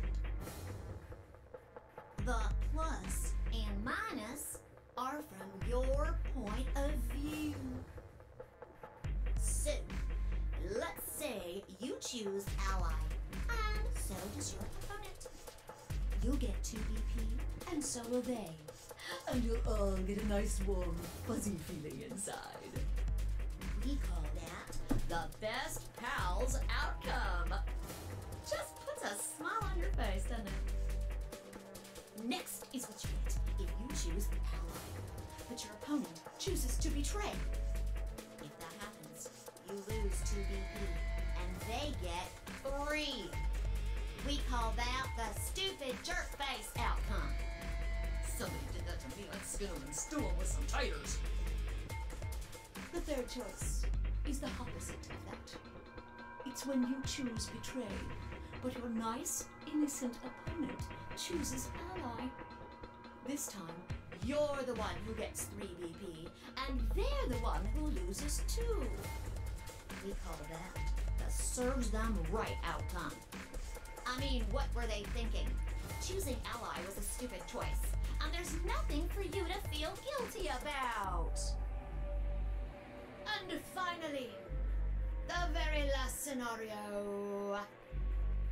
The plus and minus are from your point of view. So, let's say you choose ally, and so does your opponent. You'll get 2 BP, and so will they. And you'll all get a nice warm, fuzzy feeling inside. We call that the best pals outcome. Just puts a smile on your face, doesn't it? Next is what you get if you choose ally, but your opponent chooses to betray. If that happens, you lose 2 BP, and they get 3. We call that the stupid jerk face outcome. Somebody did that to me, I'd skin them and stew them with some taters. The third choice is the opposite of that. It's when you choose betray, but your nice, innocent opponent chooses ally. This time, you're the one who gets 3 BP, and they're the one who loses 2. We call that the serves them right outcome. I mean, what were they thinking? Choosing ally was a stupid choice, and there's nothing for you to feel guilty about. And finally, the very last scenario.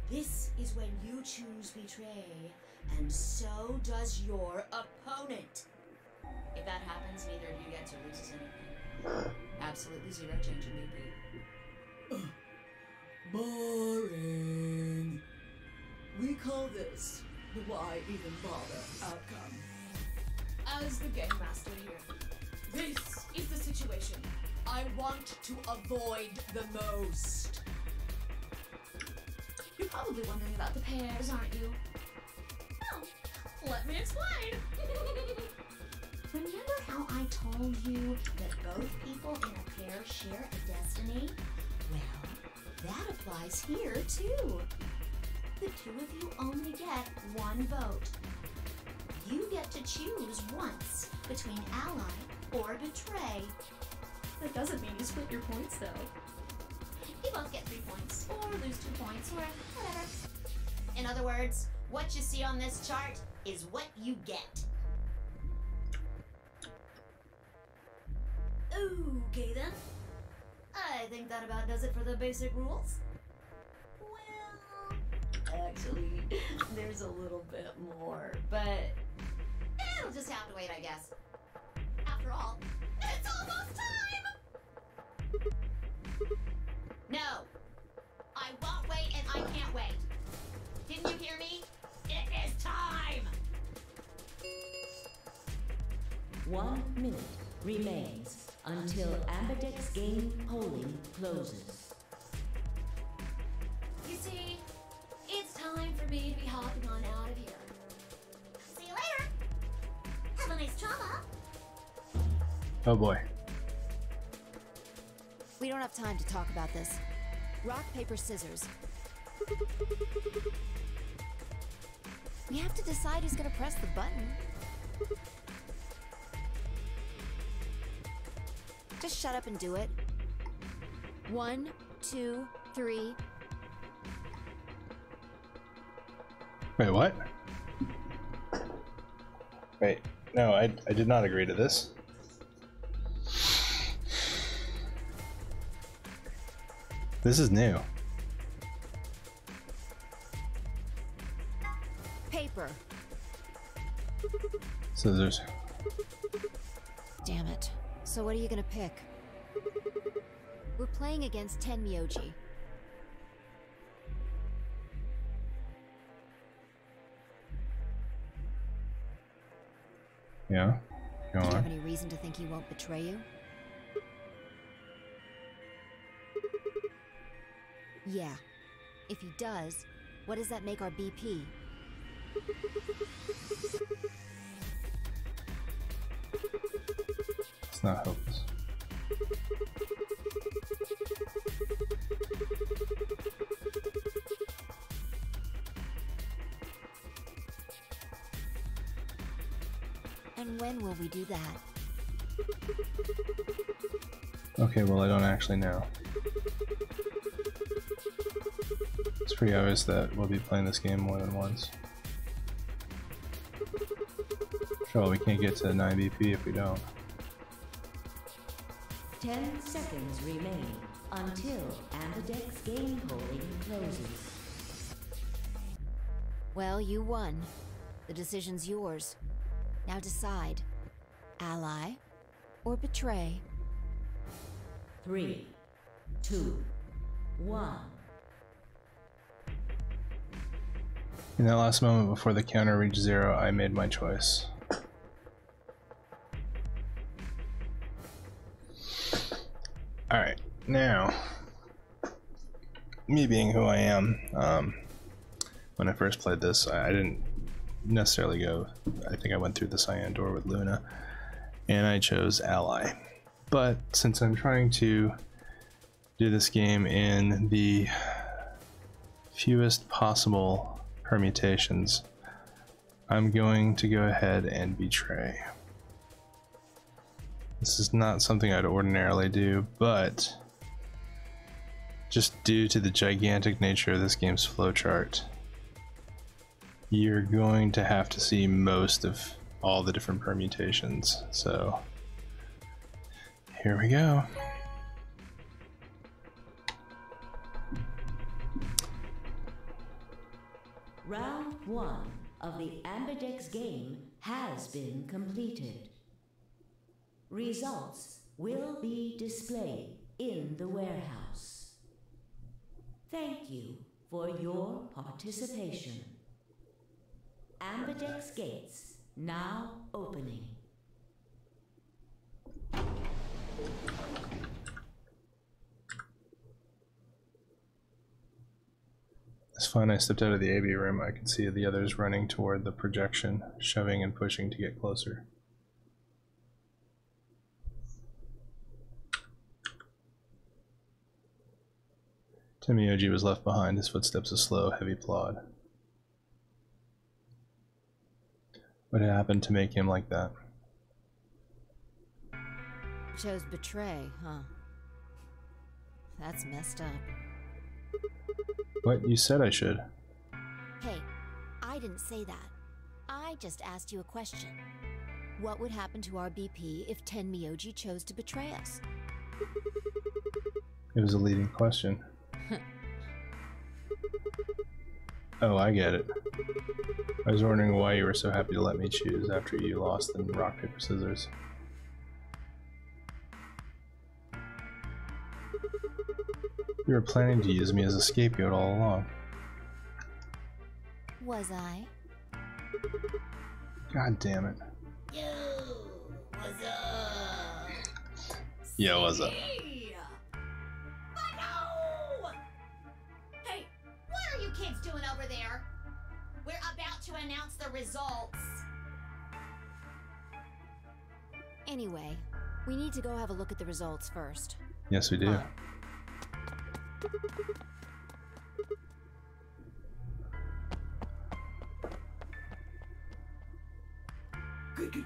This is when you choose betray, and so does your opponent. If that happens, neither of you gets or loses anything. Absolutely zero change in BP. Boring. We call this the why even bother outcome. As the game master here, this is the situation I want to avoid the most. You're probably wondering about the pairs, aren't you? Well, let me explain. Remember how I told you that both people in a pair share a destiny? Well, that applies here too. The two of you only get one vote. You get to choose once between ally or betray. That doesn't mean you split your points, though. You both get 3 points, or lose 2 points, or whatever. In other words, what you see on this chart is what you get. Okay then. I think that about does it for the basic rules. Well, actually, there's a little bit more, but it'll just have to wait, I guess. After all, it's almost time! No! I won't wait and I can't wait. Didn't you hear me? It is time! 1 minute remains until Ambidex game polling closes. You see, it's time for me to be hopping on out of here. See you later! Have a nice trauma! Oh boy. We don't have time to talk about this. Rock, paper, scissors. We have to decide who's gonna press the button. Just shut up and do it. 1, 2, 3. Wait, what? Wait, no, I did not agree to this. This is new. Paper. Scissors. Damn it. So what are you gonna pick? We're playing against 10 Myoji. Yeah? Go Do you on. have any reason to think he won't betray you? Yeah. If he does, what does that make our BP? It's not hopeless. And when will we do that? Okay, well, I don't actually know. It's pretty obvious that we'll be playing this game more than once. Sure, we can't get to 9 BP if we don't. 10 seconds remain until Ambidex game polling closes. Well, you won. The decision's yours. Now decide. Ally or betray? 3, 2, 1. In that last moment before the counter reached 0, I made my choice. Alright, now, me being who I am, when I first played this, I didn't necessarily go, I think I went through the cyan door with Luna, and I chose Ally. But since I'm trying to do this game in the fewest possible permutations, I'm going to go ahead and betray. This is not something I'd ordinarily do, but just due to the gigantic nature of this game's flowchart, you're going to have to see most of all the different permutations. So here we go. Round 1 of the Ambidex game has been completed. Results will be displayed in the warehouse. Thank you for your participation. Ambidex gates now opening. It's fun. I stepped out of the AV room. I could see the others running toward the projection, shoving and pushing to get closer. Timioji was left behind, his footsteps a slow, heavy plod. What had happened to make him like that? Chose betray, huh? That's messed up. What? You said I should. Hey, I didn't say that. I just asked you a question. What would happen to our BP if Tenmyoji chose to betray us? It was a leading question. Oh, I get it. I was wondering why you were so happy to let me choose after you lost in rock, paper, scissors. You were planning to use me as a scapegoat all along. Was I? God damn it. Yo, what's up? Yo, what's up? No! Hey, what are you kids doing over there? We're about to announce the results. Anyway, we need to go have a look at the results first. Yes, we do.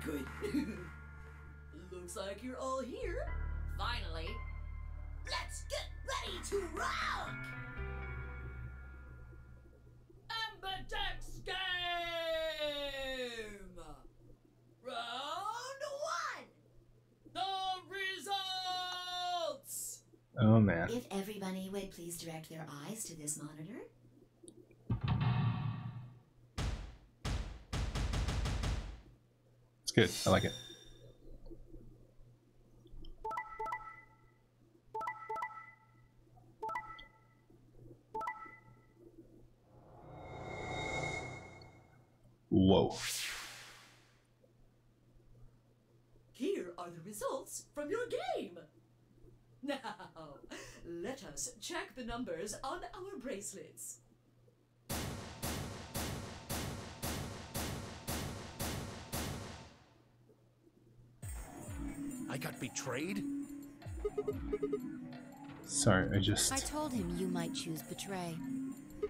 Good. Looks like you're all here. Finally. Let's get ready to rock! Ambidex game! Round 1! The results! Oh man. If everybody would please direct their eyes to this monitor. It's good. I like it. Whoa. Here are the results from your game. Now, let us check the numbers on our bracelets. I got betrayed? Sorry, I told him you might choose betray.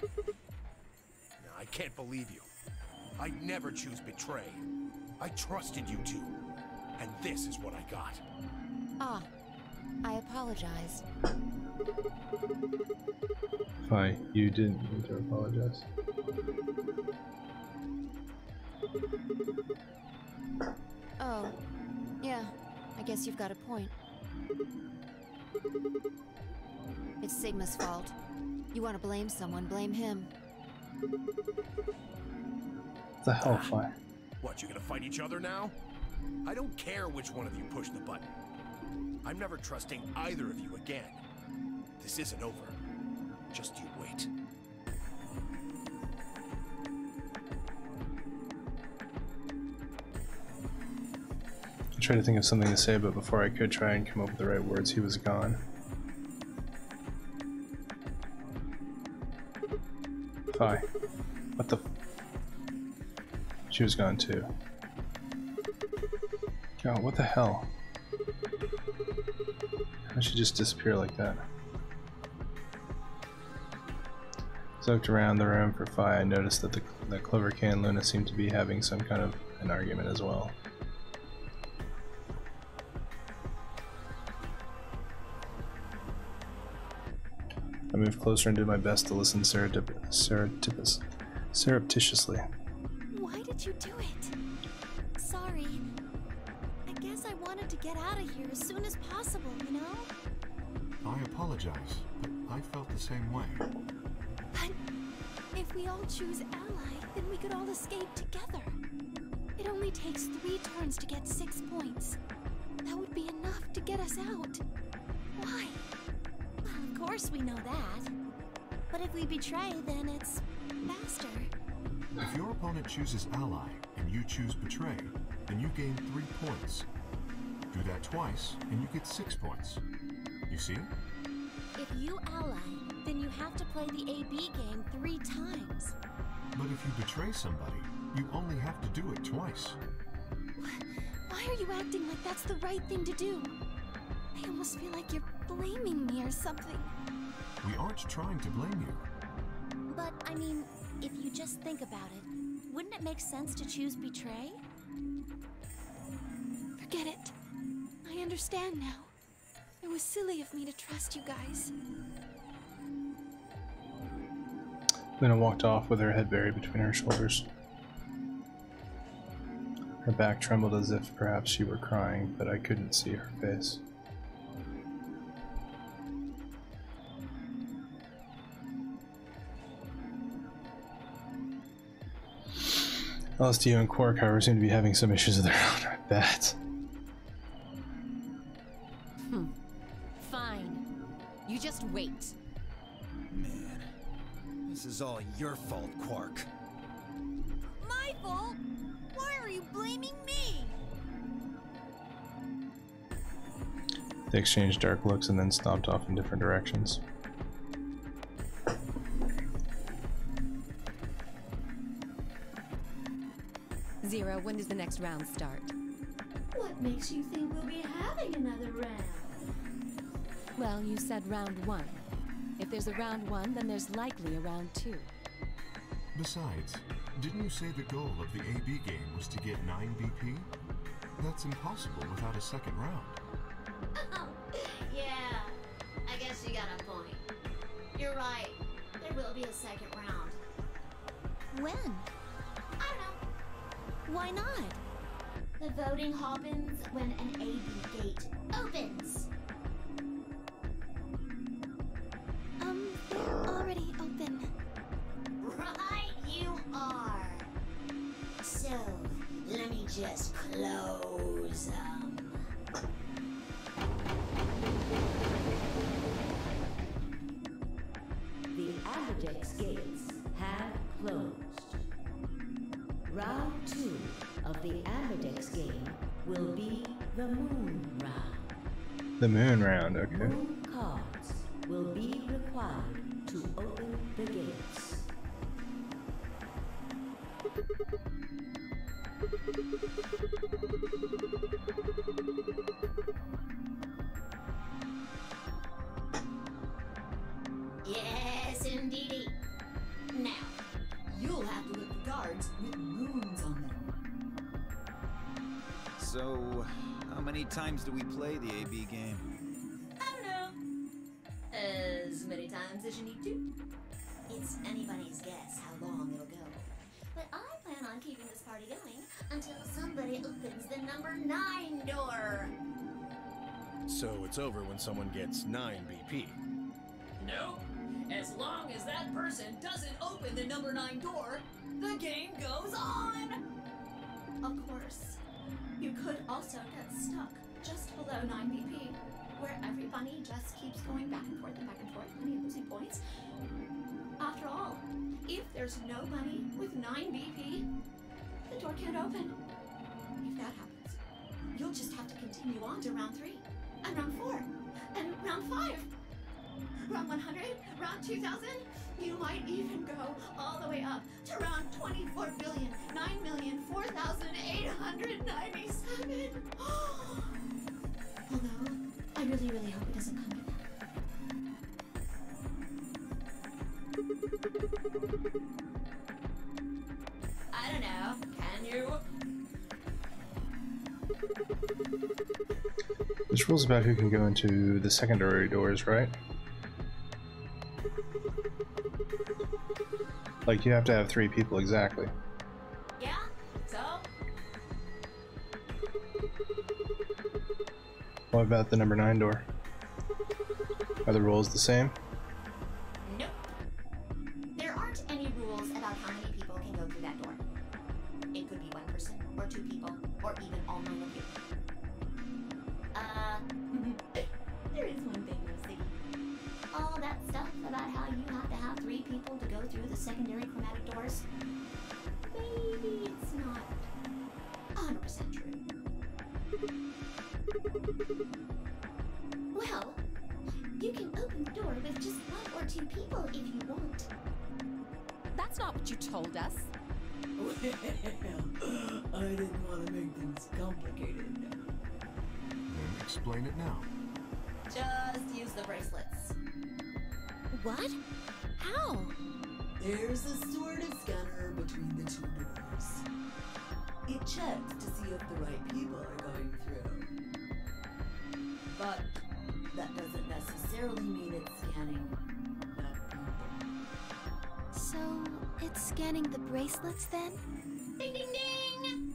No, I can't believe you. I'd never choose betray. I trusted you two. And this is what I got. Ah, I apologize. Fine, you didn't need to apologize. Oh, yeah, I guess you've got a point. It's Sigma's fault. You want to blame someone, blame him. What the hell, Fly? What, you gonna fight each other now? I don't care which one of you pushed the button. I'm never trusting either of you again. This isn't over. Just you wait. I tried to think of something to say, but before I could try and come up with the right words, he was gone. Fi. What the f— She was gone too. God, what the hell? How did she just disappear like that? As I looked around the room for Fi, I noticed that the Cloverkey and Luna seemed to be having some kind of an argument as well. I moved closer and did my best to listen surreptitiously. Why did you do it? sorry. I guess I wanted to get out of here as soon as possible, you know? I apologize, but I felt the same way. But if we all choose ally, then we could all escape together. It only takes 3 turns to get 6 points. That would be enough to get us out. Why? Well, of course we know that. But if we betray, then it's faster. If your opponent chooses ally and you choose betray, then you gain 3 points. Do that twice and you get 6 points. You see? If you ally, then you have to play the AB game 3 times. But if you betray somebody, you only have to do it twice. Why are you acting like that's the right thing to do? I almost feel like you're blaming me or something. We aren't trying to blame you. But, I mean, if you just think about it, wouldn't it make sense to choose betray? Forget it. I understand now. It was silly of me to trust you guys. Luna walked off with her head buried between her shoulders. Her back trembled as if perhaps she were crying, but I couldn't see her face. LSD and Quark, however, seem to be having some issues of their own, I bet. Fine. You just wait. Man, this is all your fault, Quark. My fault? Why are you blaming me? They exchanged dark looks and then stomped off in different directions. Zero, when does the next round start? What makes you think we'll be having another round? Well, you said round 1. If there's a round 1, then there's likely a round 2. Besides, didn't you say the goal of the AB game was to get 9 BP? That's impossible without a second round. Oh, yeah. I guess you got a point. You're right. There will be a second round. When? I don't know. Why not? The voting happens when an AB gate opens. They're already open. Right, you are. So, let me just close them. The Amberdex gates have closed. Round 2 of the Amberdex game will be the Moon Round. The Moon Round, okay. Moon cards will be required to open the gates. Yes, indeedy. Now, you'll have to whip the guards with moons on them. So, how many times do we play the AB game? I don't know. As many times as you need to. It's anybody's guess how long it'll go. But I plan on keeping this party going until somebody opens the number 9 door. So it's over when someone gets 9 BP. Nope. As long as that person doesn't open the number 9 door, the game goes on! Of course, you could also get stuck just below 9 BP, where every bunny just keeps going back and forth, winning and losing points. After all, if there's no bunny with 9 BP, the door can't open. If that happens, you'll just have to continue on to round 3, and round 4, and round 5. Round 100, round 2000, you might even go all the way up to round 24,9,004,897. Although, I really, really hope it doesn't come to that. I don't know, can you? This rule's about who can go into the secondary doors, right? Like, you have to have 3 people exactly. Yeah? So? What about the number 9 door? Are the rules the same? Nope. There aren't any rules about how many people can go through that door. It could be one person, or 2 people, or even all 9 of you. There is one thing you'll see. All that stuff about how you have to have 3 people to go through the secondary chromatic doors. Maybe it's not 100% true. Well, you can open the door with just 1 or 2 people if you want. That's not what you told us. Well, I didn't want to make things complicated. Then explain it now. Just use the bracelets. What? How? There's a sort of scanner between the 2 doors. It checks to see if the right people are going through. But that doesn't necessarily mean it's scanning the people. So, it's scanning the bracelets then? Ding ding ding!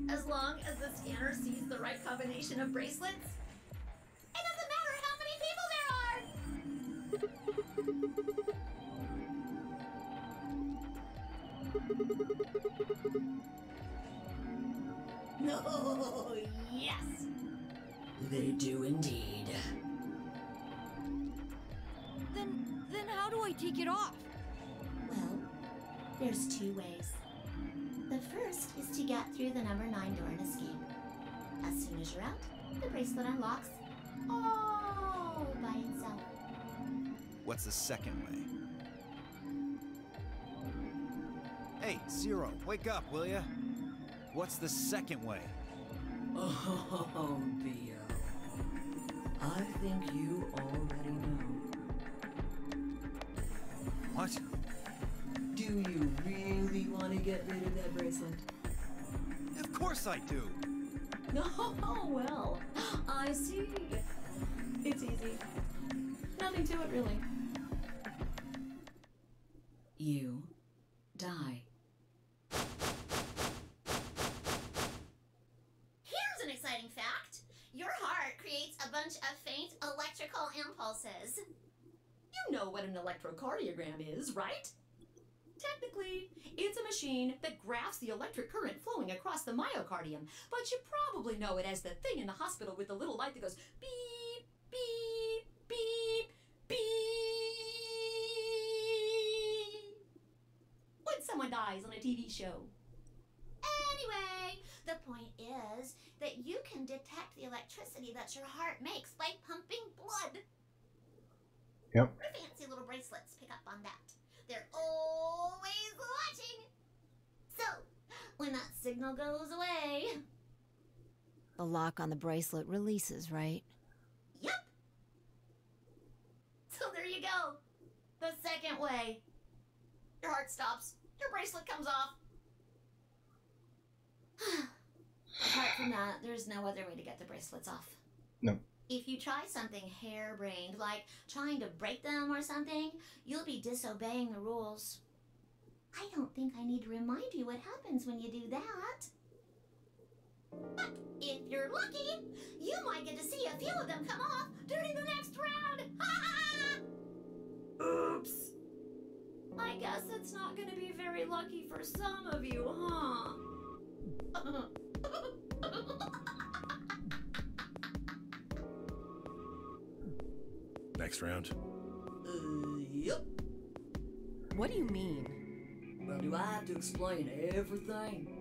As long as the scanner sees the right combination of bracelets, it doesn't matter how many people there are! No, yes! They do indeed. Then how do I take it off? Well, there's 2 ways. The first is to get through the number 9 door and escape. As soon as you're out, the bracelet unlocks all by itself. What's the second way? Hey, Zero, wake up, will ya? What's the second way? Oh, Theo. I think you already know. What? Do you really want to get rid of that bracelet? Of course I do! Oh, well, I see. It's easy. Nothing to it, really. You die. Here's an exciting fact. Your heart creates a bunch of faint electrical impulses. You know what an electrocardiogram is, right? Technically, it's a machine that graphs the electric current flowing across the myocardium, but you probably know it as the thing in the hospital with the little light that goes beep, beep, beep, beep. When someone dies on a TV show. Anyway, the point is that you can detect the electricity that your heart makes by pumping blood. Yep. Your fancy little bracelets pick up on that. They're always watching. So, when that signal goes away... The lock on the bracelet releases, right? Yep. So there you go. The second way. Your heart stops. Your bracelet comes off. Apart from that, there's no other way to get the bracelets off. No. If you try something harebrained, like trying to break them or something, you'll be disobeying the rules. I don't think I need to remind you what happens when you do that. But if you're lucky, you might get to see a few of them come off during the next round. Oops. I guess it's not going to be very lucky for some of you, huh? Next round. Yep. What do you mean? Well, do I have to explain everything?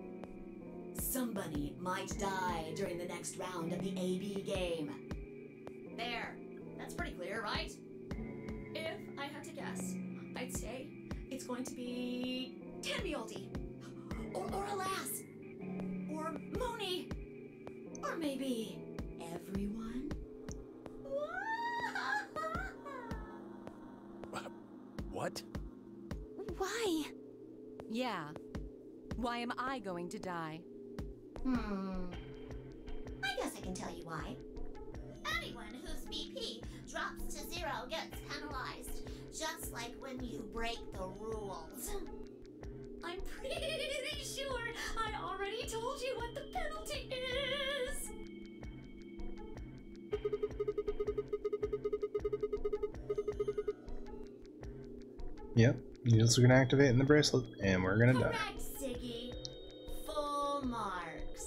Somebody might die during the next round of the AB game. There. That's pretty clear, right? If I had to guess, I'd say it's going to be Tenbialdi, or Alas, or Mooney, or maybe everyone. What? Why? Yeah. Why am I going to die? I guess I can tell you why. Anyone whose BP drops to 0 gets penalized, just like when you break the rules. I'm pretty sure I already told you what the penalty is. Yep, needles are gonna activate in the bracelet, and we're gonna die. Correct, Siggy. Full marks.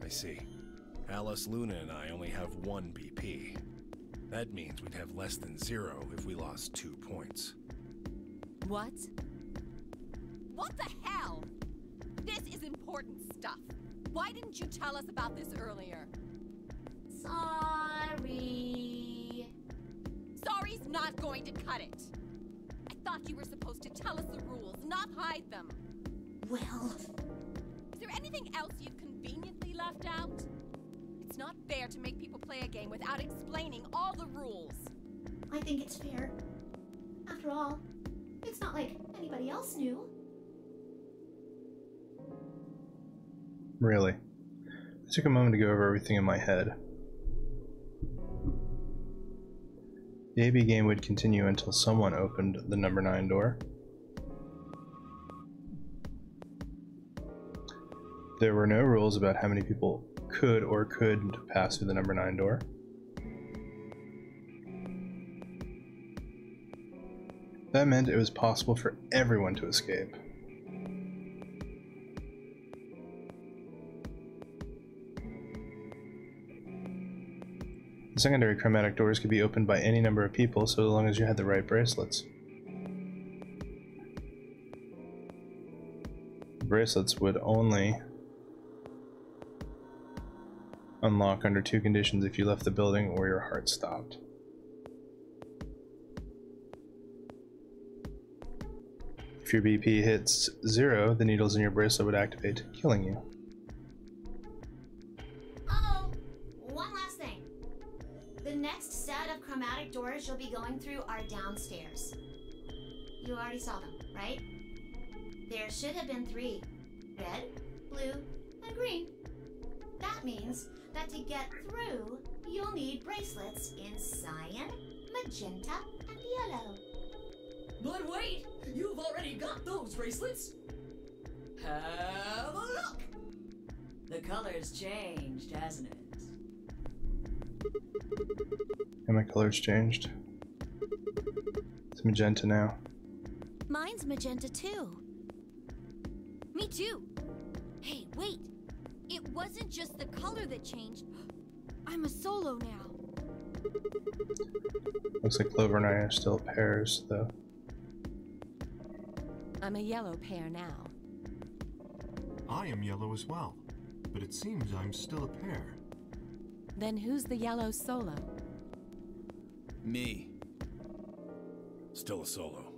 I see. Alice, Luna, and I only have 1 BP. That means we'd have less than 0 if we lost 2 points. What? What the hell? This is important stuff. Why didn't you tell us about this earlier? Sorry. Sorry's not going to cut it. I thought you were supposed to tell us the rules, not hide them. Well... Is there anything else you've conveniently left out? It's not fair to make people play a game without explaining all the rules. I think it's fair. After all, it's not like anybody else knew. Really. I took a moment to go over everything in my head. The AB game would continue until someone opened the number 9 door. There were no rules about how many people could or couldn't pass through the number 9 door. That meant it was possible for everyone to escape. The secondary chromatic doors could be opened by any number of people so long as you had the right bracelets. The bracelets would only unlock under 2 conditions: if you left the building or your heart stopped. If your BP hits 0, the needles in your bracelet would activate, killing you. Oh, one last thing. The next set of chromatic doors you'll be going through are downstairs. You already saw them, right? There should have been 3. Red, blue, and green. That means that to get through, you'll need bracelets in cyan, magenta, and yellow. But wait! You've already got those bracelets! Have a look! The color's changed, hasn't it? And my color's changed. It's magenta now. Mine's magenta too. Me too. Hey, wait. It wasn't just the color that changed. I'm a solo now. Looks like Clover and I are still pairs, though. I'm a yellow pair now. I am yellow as well, but it seems I'm still a pair. Then who's the yellow solo? Me. Still a solo.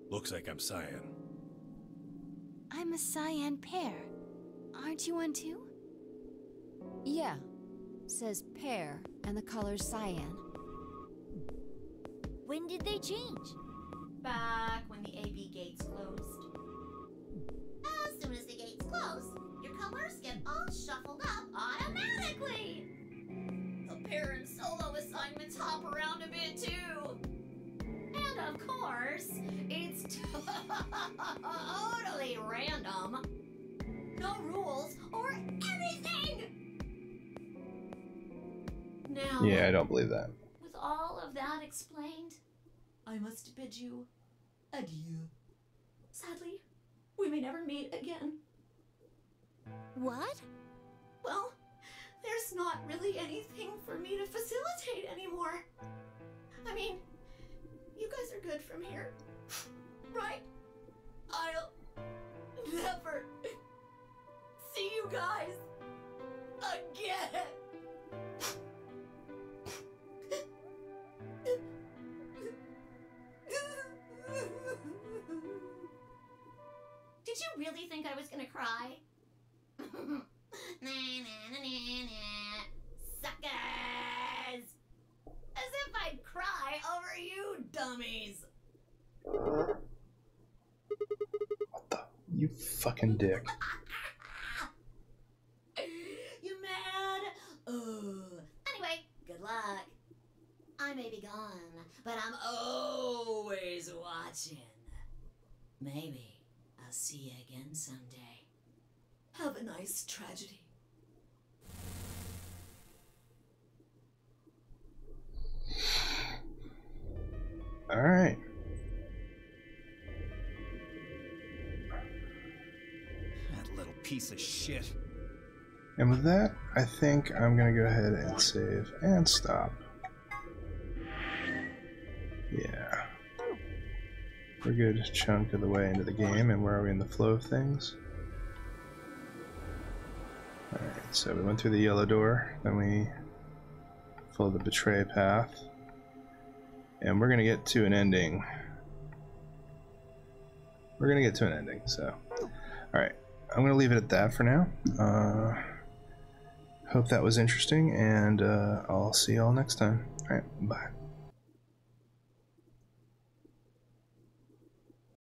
Looks like I'm cyan. I'm a cyan pair. Aren't you one too? Yeah. Says pear, and the color's cyan. When did they change? Back when the AB gates closed. As soon as the gates close, your colors get all shuffled up automatically. The pair and solo assignments hop around a bit too. And of course, it's totally random. No rules or anything! Now, Yeah, I don't believe that. with all of that explained, I must bid you adieu. Sadly, we may never meet again. What? Well, there's not really anything for me to facilitate anymore. I mean, you guys are good from here, right? I'll never see you guys again. Did you really think I was gonna cry? Suckers! As if I'd cry over you dummies! You fucking dick. You mad? Oh. Anyway, good luck. I may be gone, but I'm always watching. Maybe I'll see you again someday. Have a nice tragedy. Alright. That little piece of shit. And with that, I think I'm gonna go ahead and save and stop. Yeah. We're a good chunk of the way into the game, and where are we in the flow of things? Alright, so we went through the yellow door, then we followed the betray path, and we're gonna get to an ending. We're gonna get to an ending, so. Alright, I'm gonna leave it at that for now. Hope that was interesting, and I'll see y'all next time. Alright, bye.